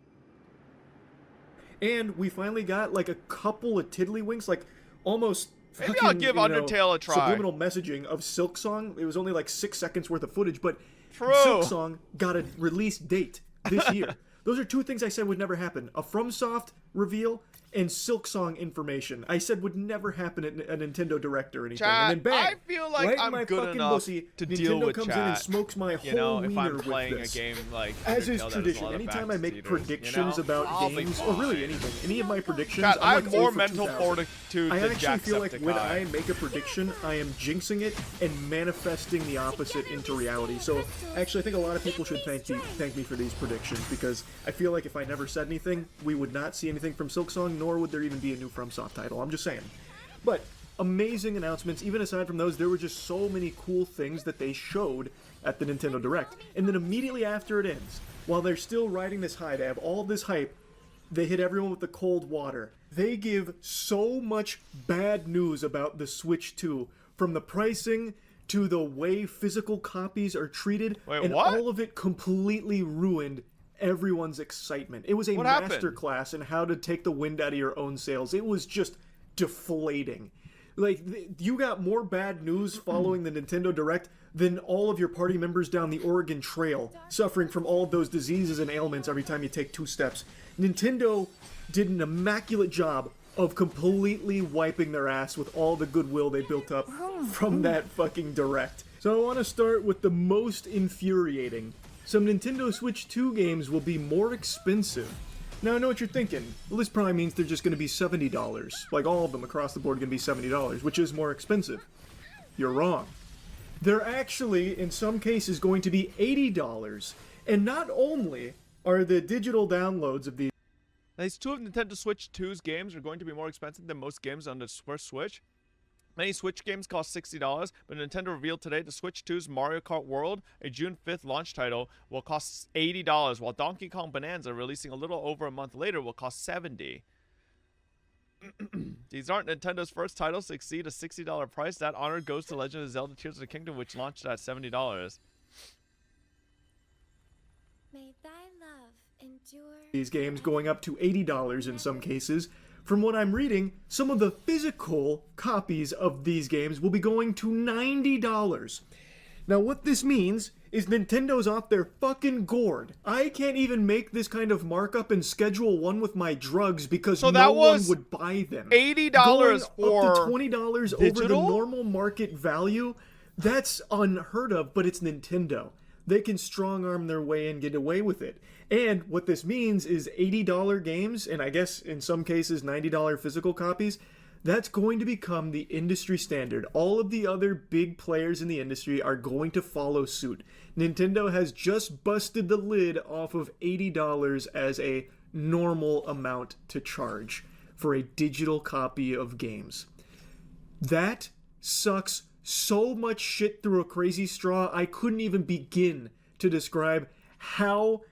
And we finally got like a couple of tiddlywinks, like almost Maybe fucking, I'll give Undertale a try. Subliminal messaging of Silksong. It was only like 6 seconds worth of footage, but True. Silksong got a release date this year. Those are two things I said would never happen. A FromSoft reveal and Silksong information. I said would never happen at a Nintendo Direct or anything. Chat, and then bang, I feel like right I'm my good fucking enough pussy, to Nintendo deal with comes chat. in and smokes my whole You know, if wiener I'm with playing this. a game like As Undertale is that has a tradition, lot of anytime I make backseaters, predictions you know, about I'll be games, or really fine. anything, any of my predictions, Chat, I I'm have like more 0 for mental 2000. fortitude I than actually feel like when Jacksepticeye. I make a prediction, I am jinxing it and manifesting the opposite into reality. So actually, I think a lot of people should thank me for these predictions, because I feel like if I never said anything, we would not see anything from Silksong, nor would there even be a new FromSoft title. I'm just saying. But amazing announcements. Even aside from those, there were just so many cool things that they showed at the Nintendo Direct. And then immediately after it ends, while they're still riding this high, they have all this hype, they hit everyone with the cold water. They give so much bad news about the Switch 2, from the pricing to the way physical copies are treated, and what? all of it completely ruined everyone's excitement. It was a What happened? masterclass in how to take the wind out of your own sails. It was just deflating. Like, you got more bad news following the Nintendo Direct than all of your party members down the Oregon Trail, suffering from all of those diseases and ailments every time you take 2 steps. Nintendo did an immaculate job of completely wiping their ass with all the goodwill they built up from that fucking Direct. So I want to start with the most infuriating. Some Nintendo Switch 2 games will be more expensive. Now, I know what you're thinking. Well, this probably means they're just going to be $70. Like, all of them across the board are going to be $70, which is more expensive. You're wrong. They're actually, in some cases, going to be $80. And not only are the digital downloads of these... These two of Nintendo Switch 2's games are going to be more expensive than most games on the first Switch. Many Switch games cost $60, but Nintendo revealed today the Switch 2's Mario Kart World, a June 5th launch title, will cost $80, while Donkey Kong Bonanza, releasing a little over a month later, will cost $70. These aren't Nintendo's first titles to exceed a $60 price. That honor goes to Legend of Zelda Tears of the Kingdom, which launched at $70. May thy love endure. These games going up to $80 in some cases. From what I'm reading, some of the physical copies of these games will be going to $90. Now, what this means is Nintendo's off their fucking gourd. I can't even make this kind of markup in Schedule 1 with my drugs because So no that one was would buy them. $80 Going for up to $20 over the digital? normal market value. That's unheard of, but it's Nintendo. They can strong arm their way and get away with it. And what this means is $80 games, and I guess in some cases $90 physical copies, that's going to become the industry standard. All of the other big players in the industry are going to follow suit. Nintendo has just busted the lid off of $80 as a normal amount to charge for a digital copy of games. That sucks so much shit through a crazy straw, I couldn't even begin to describe how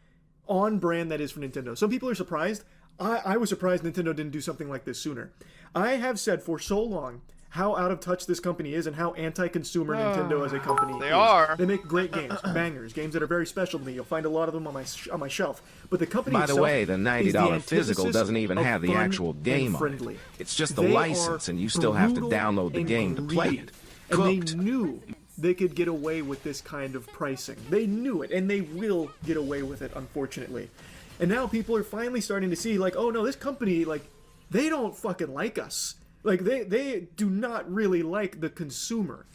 on brand that is for Nintendo. Some people are surprised. I was surprised Nintendo didn't do something like this sooner. I have said for so long how out of touch this company is and how anti-consumer Nintendo as a company is. They make great games, bangers, games that are very special to me. You'll find a lot of them on my shelf. But the company By itself the way, the is $90 physical antithesis doesn't even of have the fun actual and game on friendly. it. It's just the They license, are and you still have to brutal download the and game to play greedy. it. And they Cooked. knew they could get away with this kind of pricing. They knew it, and they will get away with it, unfortunately. And now people are finally starting to see, like, oh no, this company, like, they don't fucking like us. Like, they do not really like the consumer.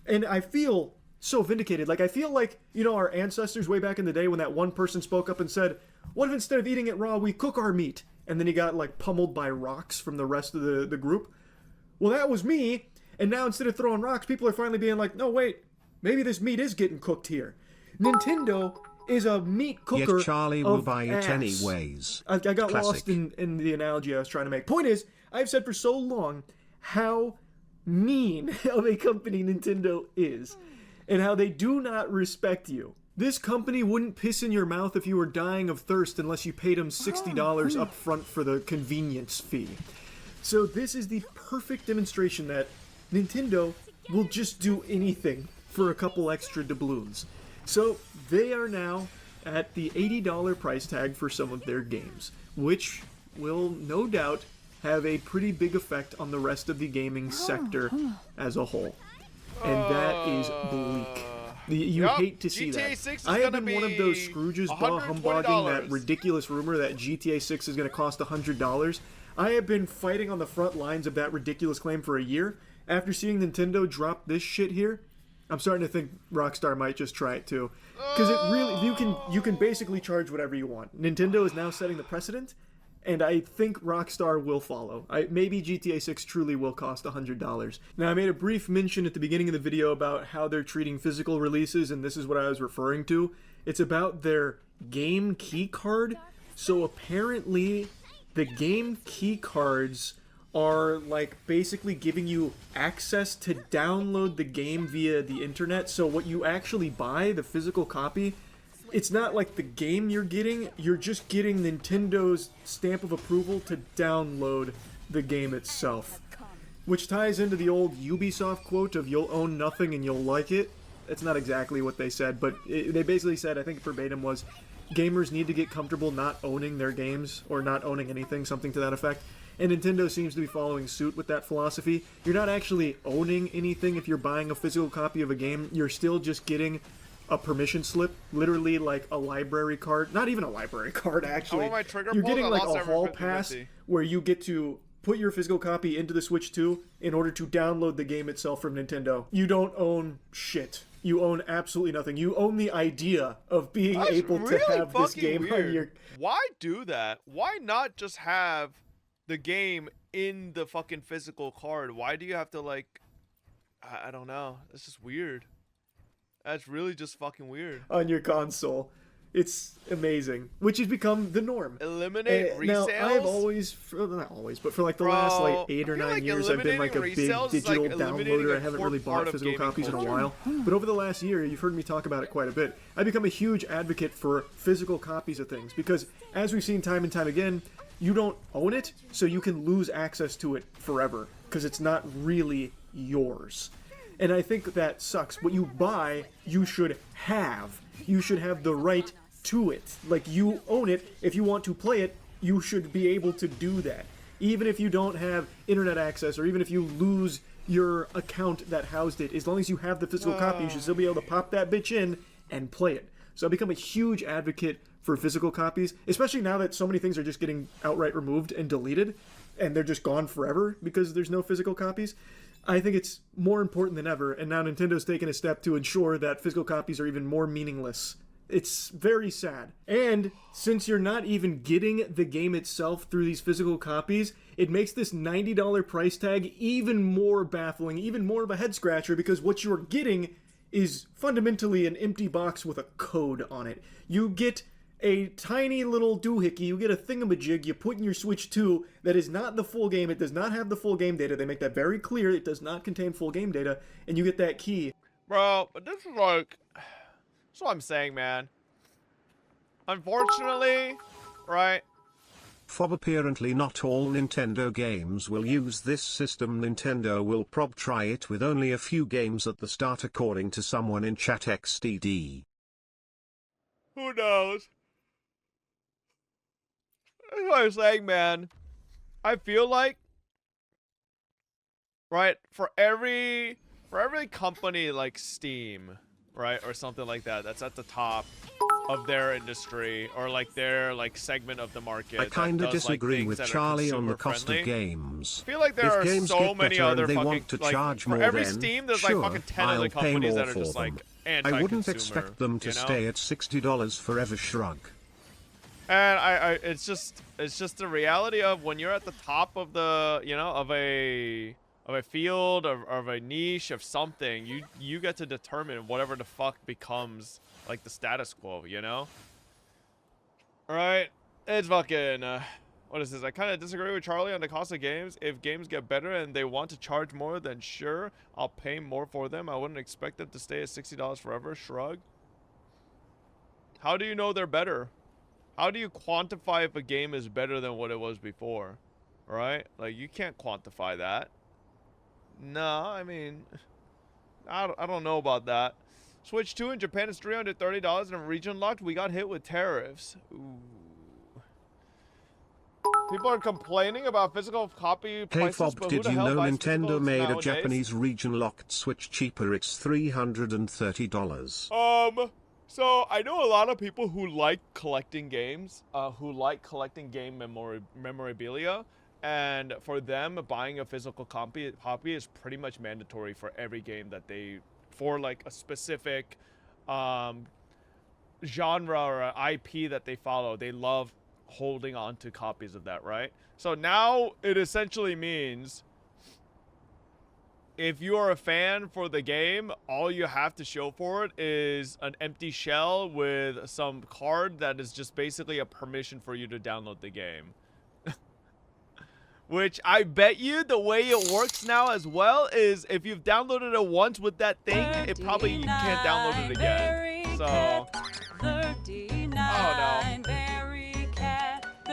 And I feel so vindicated. Like, I feel like, you know, our ancestors way back in the day when that one person spoke up and said, what if instead of eating it raw, we cook our meat? And then he got, like, pummeled by rocks from the rest of the group. Well, that was me. And now instead of throwing rocks, people are finally being like, no, wait, maybe this meat is getting cooked here. Nintendo is a meat cooker. Yet Charlie will of buy it ass. anyways. I got Classic. lost in the analogy I was trying to make. Point is, I've said for so long how mean of a company Nintendo is and how they do not respect you. This company wouldn't piss in your mouth if you were dying of thirst unless you paid them $60 up front for the convenience fee. So this is the perfect demonstration that Nintendo will just do anything for a couple extra doubloons. So they are now at the $80 price tag for some of their games, which will no doubt have a pretty big effect on the rest of the gaming sector as a whole. And that is bleak. You Yup, hate to see GTA that. 6 is I have gonna been one of those be Scrooges humbugging that ridiculous rumor that GTA 6 is going to cost $100. I have been fighting on the front lines of that ridiculous claim for a year. After seeing Nintendo drop this shit here, I'm starting to think Rockstar might just try it too. Because it really, you can basically charge whatever you want. Nintendo is now setting the precedent, and I think Rockstar will follow. Maybe GTA 6 truly will cost $100. Now, I made a brief mention at the beginning of the video about how they're treating physical releases, and this is what I was referring to. It's about their game key card. So apparently, the game key cards are like basically giving you access to download the game via the internet. So what you actually buy, the physical copy, it's not like the game you're just getting Nintendo's stamp of approval to download the game itself. Which ties into the old Ubisoft quote of you'll own nothing and you'll like it. That's not exactly what they said, but they basically said, I think verbatim was, gamers need to get comfortable not owning their games, or not owning anything, something to that effect. And Nintendo seems to be following suit with that philosophy. You're not actually owning anything if you're buying a physical copy of a game. You're still just getting a permission slip, literally like a library card. Not even a library card, actually. I want my trigger You're pulled, getting I like lost a every hall 50-50. pass where you get to put your physical copy into the Switch 2 in order to download the game itself from Nintendo. You don't own shit. You own absolutely nothing. You own the idea of being That's able really to have this fucking game weird. on your... Why do that? Why not just have the game in the fucking physical card? Why do you have to, like, I don't know. It's just weird. That's really just fucking weird. on your console. It's amazing, which has become the norm. Eliminate Now, resales? I've always, not always, but for like the last like 8 or 9 years, I've been like a big resales is digital like eliminating downloader. a I haven't core really part bought of physical gaming copies in a culture. while. But over the last year, you've heard me talk about it quite a bit. I've become a huge advocate for physical copies of things because, as we've seen time and time again, you don't own it, so you can lose access to it forever because it's not really yours. And I think that sucks. What you buy, you should have. You should have the right to it. Like, you own it. If you want to play it, you should be able to do that. Even if you don't have internet access, or even if you lose your account that housed it, as long as you have the physical copy, you should still be able to pop that bitch in and play it. So I've become a huge advocate for physical copies, especially now that so many things are just getting outright removed and deleted, and they're just gone forever because there's no physical copies. I think it's more important than ever, and now Nintendo's taken a step to ensure that physical copies are even more meaningless. It's very sad. And since you're not even getting the game itself through these physical copies, it makes this $90 price tag even more baffling, even more of a head scratcher, because what you're getting is fundamentally an empty box with a code on it. You get a tiny little doohickey, you get a thingamajig you put in your Switch 2 that is not the full game. It does not have the full game data. They make that very clear. It does not contain full game data, and you get that key. Bro, but this is like... That's what I'm saying, man. Unfortunately, right? Fob, apparently not all Nintendo games will use this system. Nintendo will try it with only a few games at the start, according to someone in chat XDD. Who knows? That's what I'm saying, man. I feel like, right, for every company like Steam, right, or something like that, that's at the top of their industry or like their segment of the market. I kind of disagree with Charlie on the cost of games. I feel like there are so many other they fucking want to charge more, for every then, Steam there's sure, like fucking 10 I'll other pay companies more that are for just them. like anti-consumer. I wouldn't expect them to you know? stay at $60 forever. Shrug. And it's just the reality of when you're at the top of the of a field or of a niche of something, you get to determine whatever the fuck becomes like the status quo, you know? Right? It's fucking what is this? I kind of disagree with Charlie on the cost of games. If games get better and they want to charge more, then sure, I'll pay more for them. I wouldn't expect them to stay at $60 forever. Shrug. How do you know they're better? How do you quantify if a game is better than what it was before? Right? Like, you can't quantify that. No, I mean, I don't know about that. Switch 2 in Japan is $330 and region locked. We got hit with tariffs. Ooh. People are complaining about physical copy prices, Fob, but who did the you hell know buys Nintendo physicals made a nowadays? Japanese region-locked Switch cheaper? It's $330. So I know a lot of people who like collecting games, who like collecting game memorabilia, and for them, buying a physical copy is pretty much mandatory for every game that they, for like a specific genre or IP that they follow. They love holding on to copies of that, right? So now it essentially means if you are a fan for the game, all you have to show for it is an empty shell with some card that is just basically a permission for you to download the game. Which I bet you the way it works now as well is if you've downloaded it once with that thing, it probably you can't download it again. So, oh no.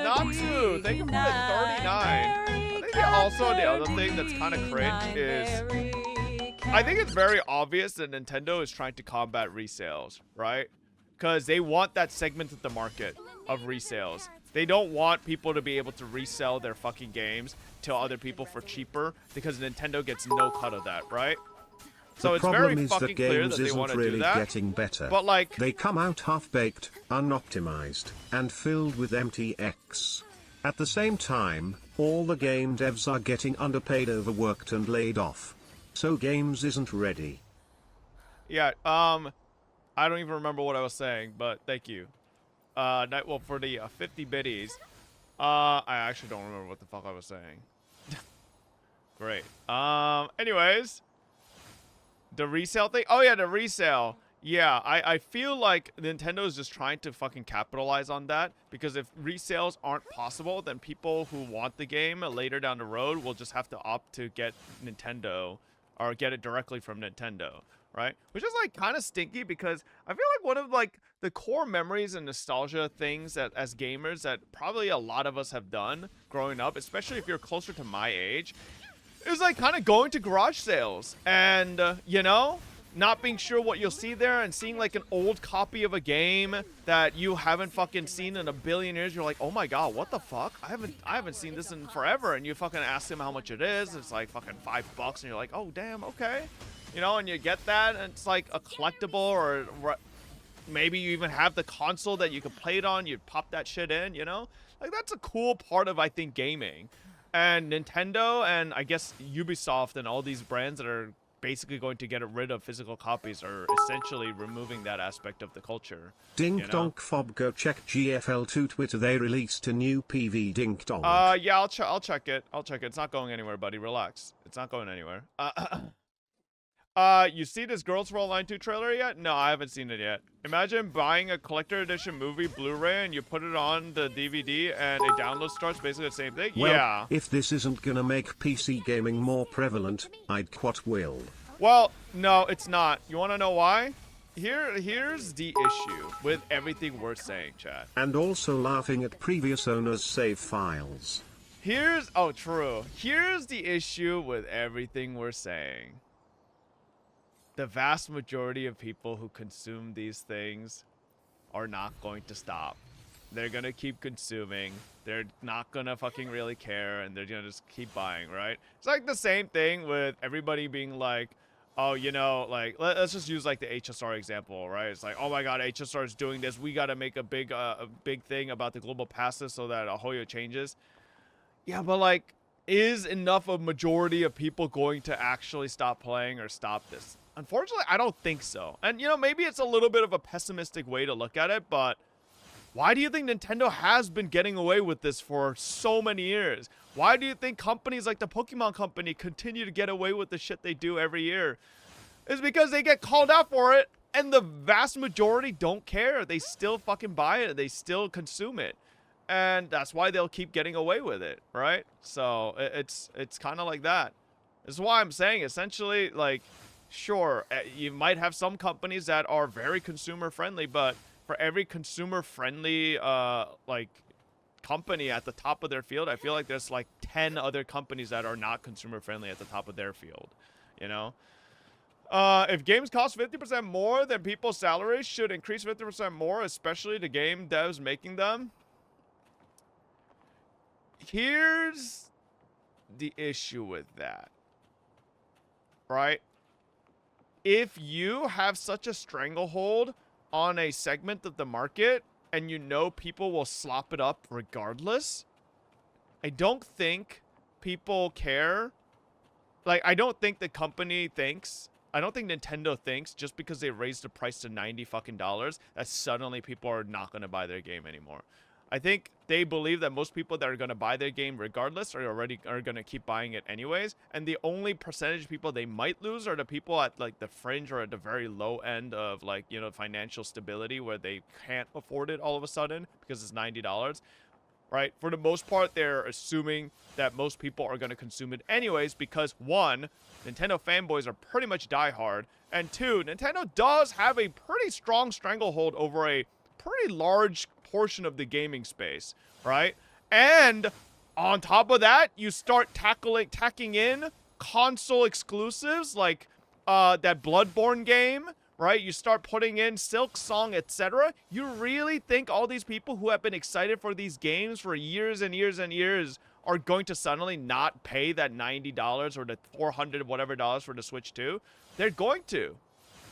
Not true. Thank you for the 39. I think also the other thing that's kind of cringe is I think it's very obvious that Nintendo is trying to combat resales, right? Because they want that segment of the market of resales. They don't want people to be able to resell their fucking games to other people for cheaper because Nintendo gets no cut of that, right? So The it's very problem is fucking that clear games that they want isn't to do really that. getting better. But like, they come out half-baked, unoptimized, and filled with empty X. At the same time, all the game devs are getting underpaid, overworked, and laid off. So games isn't ready. yeah, I don't even remember what I was saying, but thank you. Well, for the 50 biddies, I actually don't remember what the fuck I was saying. Great. Anyways, the resale thing. Oh yeah, the resale. Yeah, I feel like Nintendo is just trying to fucking capitalize on that because if resales aren't possible, then people who want the game later down the road will just have to opt to get Nintendo or get it directly from Nintendo, right? Which is like kind of stinky because I feel like one of like the core memories and nostalgia things that as gamers that probably a lot of us have done growing up, especially if you're closer to my age, is like kind of going to garage sales and, you know, not being sure what you'll see there and seeing like an old copy of a game that you haven't fucking seen in a billion years. You're like, oh my god, what the fuck? I haven't seen this in forever. And you fucking ask them how much it is. It's like fucking $5 and you're like, oh damn, okay. You know, and you get that and it's like a collectible or maybe you even have the console that you can play it on. You pop that shit in, you know? Like that's a cool part of, I think, gaming. And Nintendo and I guess Ubisoft and all these brands that are basically going to get rid of physical copies are essentially removing that aspect of the culture. Dink you know? donk fob, go check GFL2 Twitter. They released a new PV Dink donk. Yeah, I'll check it. I'll check it. It's not going anywhere, buddy. Relax. It's not going anywhere. You see this Girls World Line 2 trailer yet? No, I haven't seen it yet. Imagine buying a collector edition movie Blu-ray and you put it on the DVD and a download starts, basically the same thing. Well, yeah. if this isn't gonna make PC gaming more prevalent, I'd what will. Well, no, it's not. You want to know why? Here's the issue with everything we're saying, chat. And also laughing at previous owners' save files. Oh, true. Here's the issue with everything we're saying. The vast majority of people who consume these things are not going to stop. They're gonna keep consuming. They're not gonna fucking really care, and they're gonna just keep buying, right? It's like the same thing with everybody being like, oh, you know, like, let's just use like the HSR example, right? It's like, oh my god, HSR is doing this. We gotta make a big thing about the global passes so that Ahoyo changes. Yeah, but like, is enough of majority of people going to actually stop playing or stop this? Unfortunately, I don't think so. And, you know, maybe it's a little bit of a pessimistic way to look at it, but why do you think Nintendo has been getting away with this for so many years? Why do you think companies like the Pokemon Company continue to get away with the shit they do every year? It's because they get called out for it, and the vast majority don't care. They still fucking buy it. They still consume it. And that's why they'll keep getting away with it, right? So it's kind of like that. This is why I'm saying, essentially, like, sure, you might have some companies that are very consumer friendly, but for every consumer friendly like company at the top of their field, I feel like there's like 10 other companies that are not consumer friendly at the top of their field, you know? If games cost 50% more, then people's salaries should increase 50% more, especially the game devs making them. Here's the issue with that, right? If you have such a stranglehold on a segment of the market and you know people will slop it up regardless, I don't think people care. Like, I don't think the company thinks, I don't think Nintendo thinks just because they raised the price to $90 fucking dollars that suddenly people are not going to buy their game anymore. I think they believe that most people that are going to buy their game regardless are going to keep buying it anyways. And the only percentage of people they might lose are the people at like the fringe or at the very low end of like, you know, financial stability where they can't afford it all of a sudden because it's $90, right? For the most part, they're assuming that most people are going to consume it anyways because one, Nintendo fanboys are pretty much diehard. And two, Nintendo does have a pretty strong stranglehold over a pretty large portion of the gaming space, right? And on top of that, you start tacking in console exclusives like that Bloodborne game, right? You start putting in Silk Song, etc. You really think all these people who have been excited for these games for years and years and years are going to suddenly not pay that $90 or the $400 whatever dollars for the Switch 2? They're going to,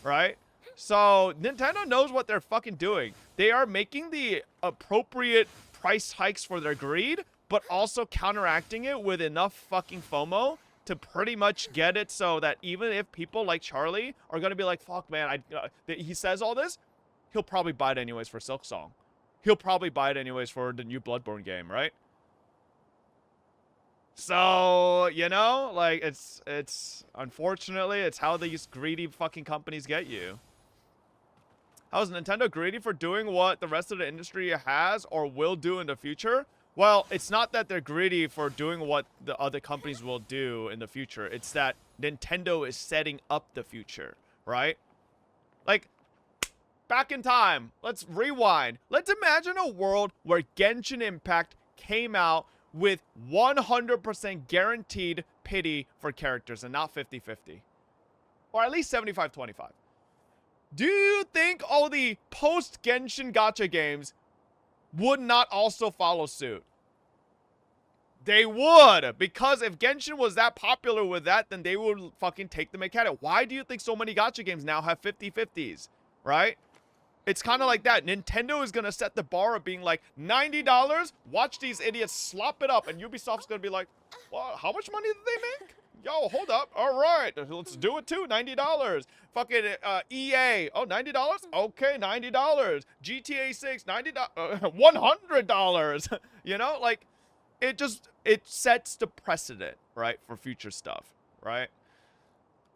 right? So Nintendo knows what they're fucking doing. They are making the appropriate price hikes for their greed, but also counteracting it with enough fucking FOMO to pretty much get it so that even if people like Charlie are going to be like, fuck, man, he says all this, he'll probably buy it anyways for Silk Song. He'll probably buy it anyways for the new Bloodborne game, right? So, you know, like, it's unfortunately, it's how these greedy fucking companies get you. How is Nintendo greedy for doing what the rest of the industry has or will do in the future? Well, it's not that they're greedy for doing what the other companies will do in the future. It's that Nintendo is setting up the future, right? Like, back in time, let's rewind. Let's imagine a world where Genshin Impact came out with 100% guaranteed pity for characters and not 50-50. Or at least 75-25. Do you think all the post-Genshin gacha games would not also follow suit? They would, because if Genshin was that popular with that, then they would fucking take the mechanic. Why do you think so many gacha games now have 50-50s, right? It's kind of like that. Nintendo is going to set the bar of being like, $90, watch these idiots slop it up, and Ubisoft's going to be like, Well, how much money did they make? Yo, hold up. All right, let's do it too. $90. Fucking EA. Oh, $90? Okay, $90. GTA 6, $90. $100. You know, like, it sets the precedent, right, for future stuff, right?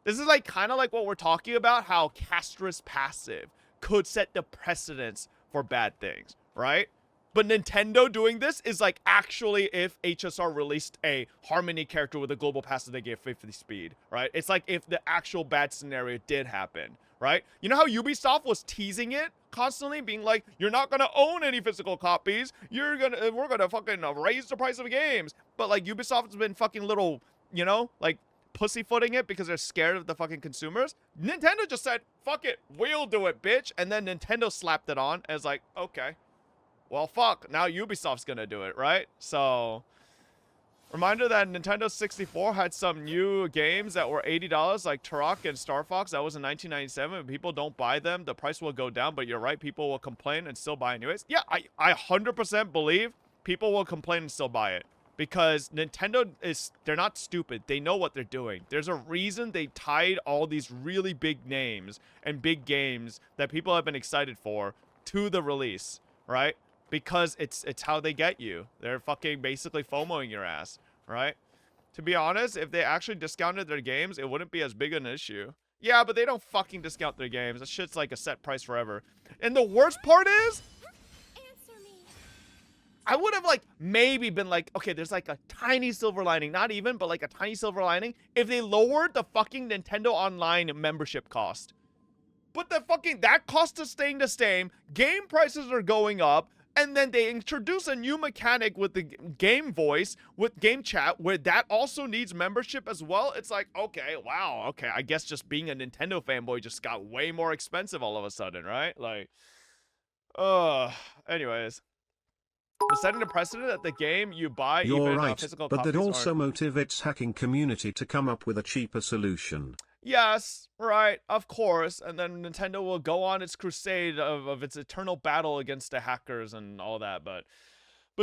This is like kind of like what we're talking about, how Castrus Passive could set the precedence for bad things, right? But Nintendo doing this is like actually if HSR released a Harmony character with a global passive they gave 50 speed, right? It's like if the actual bad scenario did happen, right? You know how Ubisoft was teasing it constantly, being like, you're not gonna own any physical copies, we're gonna fucking raise the price of games. But like Ubisoft's been fucking little, you know, like pussyfooting it because they're scared of the fucking consumers. Nintendo just said, fuck it, we'll do it, bitch. And then Nintendo slapped it on as like, okay. Well, fuck, now Ubisoft's gonna do it, right? So, reminder that Nintendo 64 had some new games that were $80, like Turok and Star Fox. That was in 1997. If people don't buy them, the price will go down, but you're right, people will complain and still buy anyways. Yeah, I 100% believe people will complain and still buy it. Because Nintendo they're not stupid. They know what they're doing. There's a reason they tied all these really big names and big games that people have been excited for to the release, right? Because it's how they get you. They're fucking basically FOMOing your ass, right? To be honest, if they actually discounted their games, it wouldn't be as big an issue. Yeah, but they don't fucking discount their games. That shit's like a set price forever. And the worst part is, I would have like maybe been like, okay, there's like a tiny silver lining, not even, but like a tiny silver lining if they lowered the fucking Nintendo Online membership cost. But that cost is staying the same. Game prices are going up. And then they introduce a new mechanic with the game voice, with game chat, where that also needs membership as well. It's like, okay, wow, okay, I guess just being a Nintendo fanboy just got way more expensive all of a sudden, right? Like, anyways. But setting the precedent that the game you buy, You're even right, physical but copies that also aren't... motivates hacking community to come up with a cheaper solution. Yes, right, of course. And then Nintendo will go on its crusade of its eternal battle against the hackers and all that. But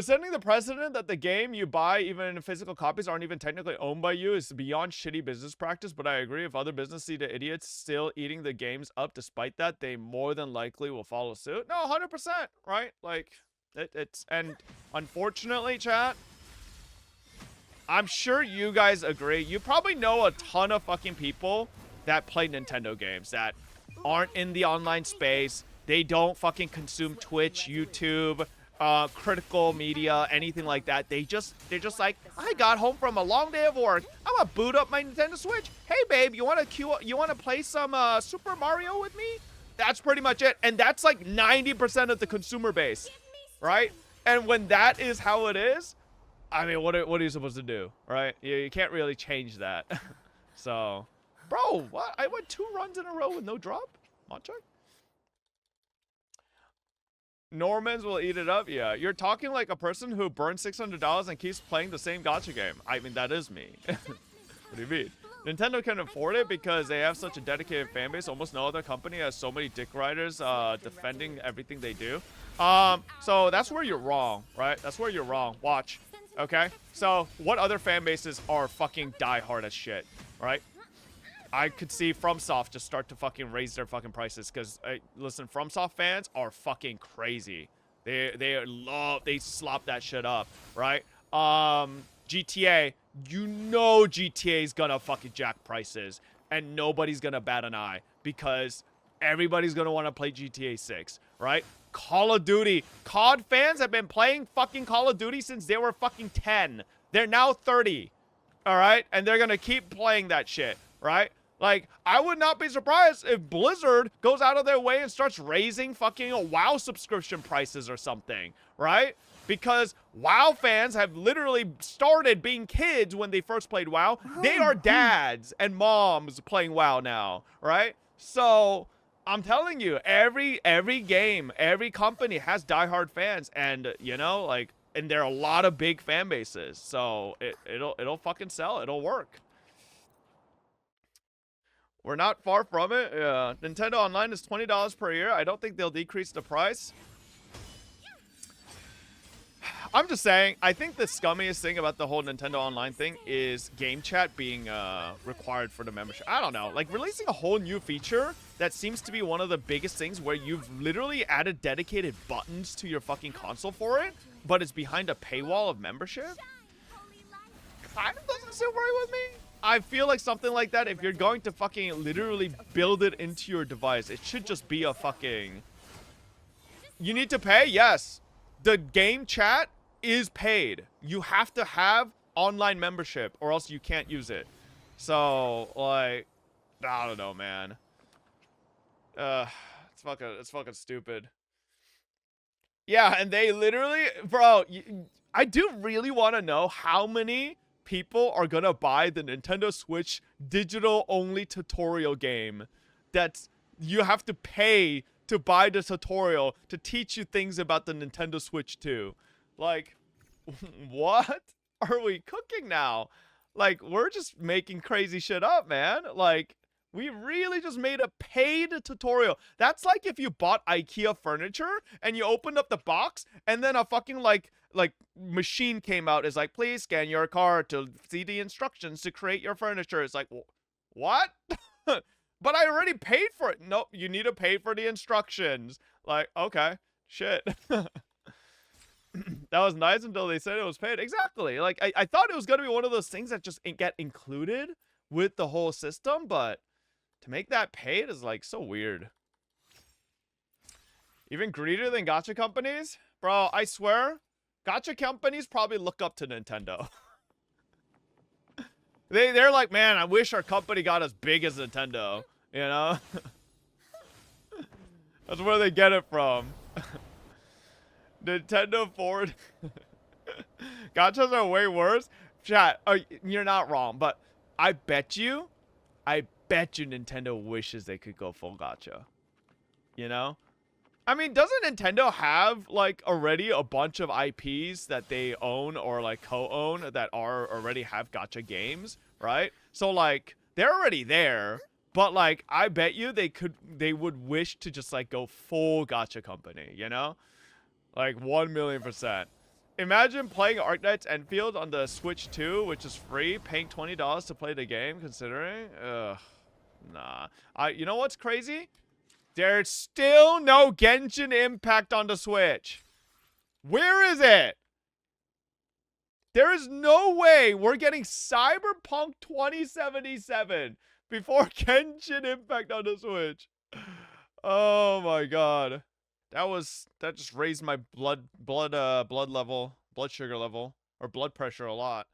setting the precedent that the game you buy, even physical copies, aren't even technically owned by you is beyond shitty business practice. But I agree, if other businesses see the idiots still eating the games up despite that, they more than likely will follow suit. No, 100%, right? Like, it's... And unfortunately, chat... I'm sure you guys agree. You probably know a ton of fucking people that play Nintendo games that aren't in the online space. They don't fucking consume Twitch, YouTube, critical media, anything like that. They're just like, I got home from a long day of work. I'm gonna boot up my Nintendo Switch. Hey babe, you wanna play some Super Mario with me? That's pretty much it. And that's like 90% of the consumer base, right? And when that is how it is, I mean, what are you supposed to do, right? You can't really change that. So, bro, what? I went 2 runs in a row with no drop? Monchuk? Normans will eat it up? Yeah, you're talking like a person who burns $600 and keeps playing the same gacha game. I mean, that is me. What do you mean? Nintendo can afford it because they have such a dedicated fan base. Almost no other company has so many dick riders defending everything they do. So that's where you're wrong, right? That's where you're wrong. Watch. Okay, so what other fan bases are fucking diehard as shit, right? I could see FromSoft just start to fucking raise their fucking prices because, listen, FromSoft fans are fucking crazy. They slop that shit up, right? GTA, you know GTA is gonna fucking jack prices and nobody's gonna bat an eye because everybody's gonna want to play GTA 6, right? Call of Duty. COD fans have been playing fucking Call of Duty since they were fucking 10. They're now 30. All right? And they're going to keep playing that shit, right? Like, I would not be surprised if Blizzard goes out of their way and starts raising fucking WoW subscription prices or something, right? Because WoW fans have literally started being kids when they first played WoW. They are dads and moms playing WoW now, right? So... I'm telling you, every game, every company has diehard fans, and you know, like, and there are a lot of big fan bases, so it'll fucking sell, it'll work. We're not far from it. Yeah, Nintendo Online is $20 per year. I don't think they'll decrease the price. I'm just saying, I think the scummiest thing about the whole Nintendo Online thing is game chat being required for the membership. I don't know, like releasing a whole new feature that seems to be one of the biggest things where you've literally added dedicated buttons to your fucking console for it, but it's behind a paywall of membership. Kind of doesn't sit right with me. I feel like something like that, if you're going to fucking literally build it into your device, it should just be a fucking... You need to pay? Yes. The game chat is paid. You have to have online membership or else you can't use it. So, like, I don't know, man. It's fucking stupid. Yeah, and they literally, bro, I do really want to know how many people are gonna buy the Nintendo Switch digital only tutorial game that you have to pay to buy the tutorial to teach you things about the Nintendo Switch 2. Like, what are we cooking now? Like, we're just making crazy shit up, man. Like, we really just made a paid tutorial. That's like if you bought IKEA furniture and you opened up the box and then a fucking like machine came out. Is like, please scan your card to see the instructions to create your furniture. It's like, what? But I already paid for it. Nope, you need to pay for the instructions. Like, okay, shit. That was nice until they said it was paid. Exactly. Like, I thought it was going to be one of those things that just get included with the whole system, but to make that paid is, like, so weird. Even greedier than gacha companies? Bro, I swear, gacha companies probably look up to Nintendo. They're like, man, I wish our company got as big as Nintendo, you know? That's where they get it from. Nintendo Ford. Gachas are way worse. Chat, you're not wrong, but I bet you Nintendo wishes they could go full gacha. You know? I mean, doesn't Nintendo have, like, already a bunch of IPs that they own or, like, co-own that already have gacha games, right? So, like, they're already there, but, like, I bet you they would wish to just, like, go full gacha company, you know? Like, 1,000,000%. Imagine playing Arknights Enfield on the Switch 2, which is free, paying $20 to play the game, considering? Ugh. Nah. You know what's crazy? There's still no Genshin Impact on the Switch. Where is it? There is no way we're getting Cyberpunk 2077 before Genshin Impact on the Switch. Oh my god. That just raised my blood sugar level or blood pressure a lot.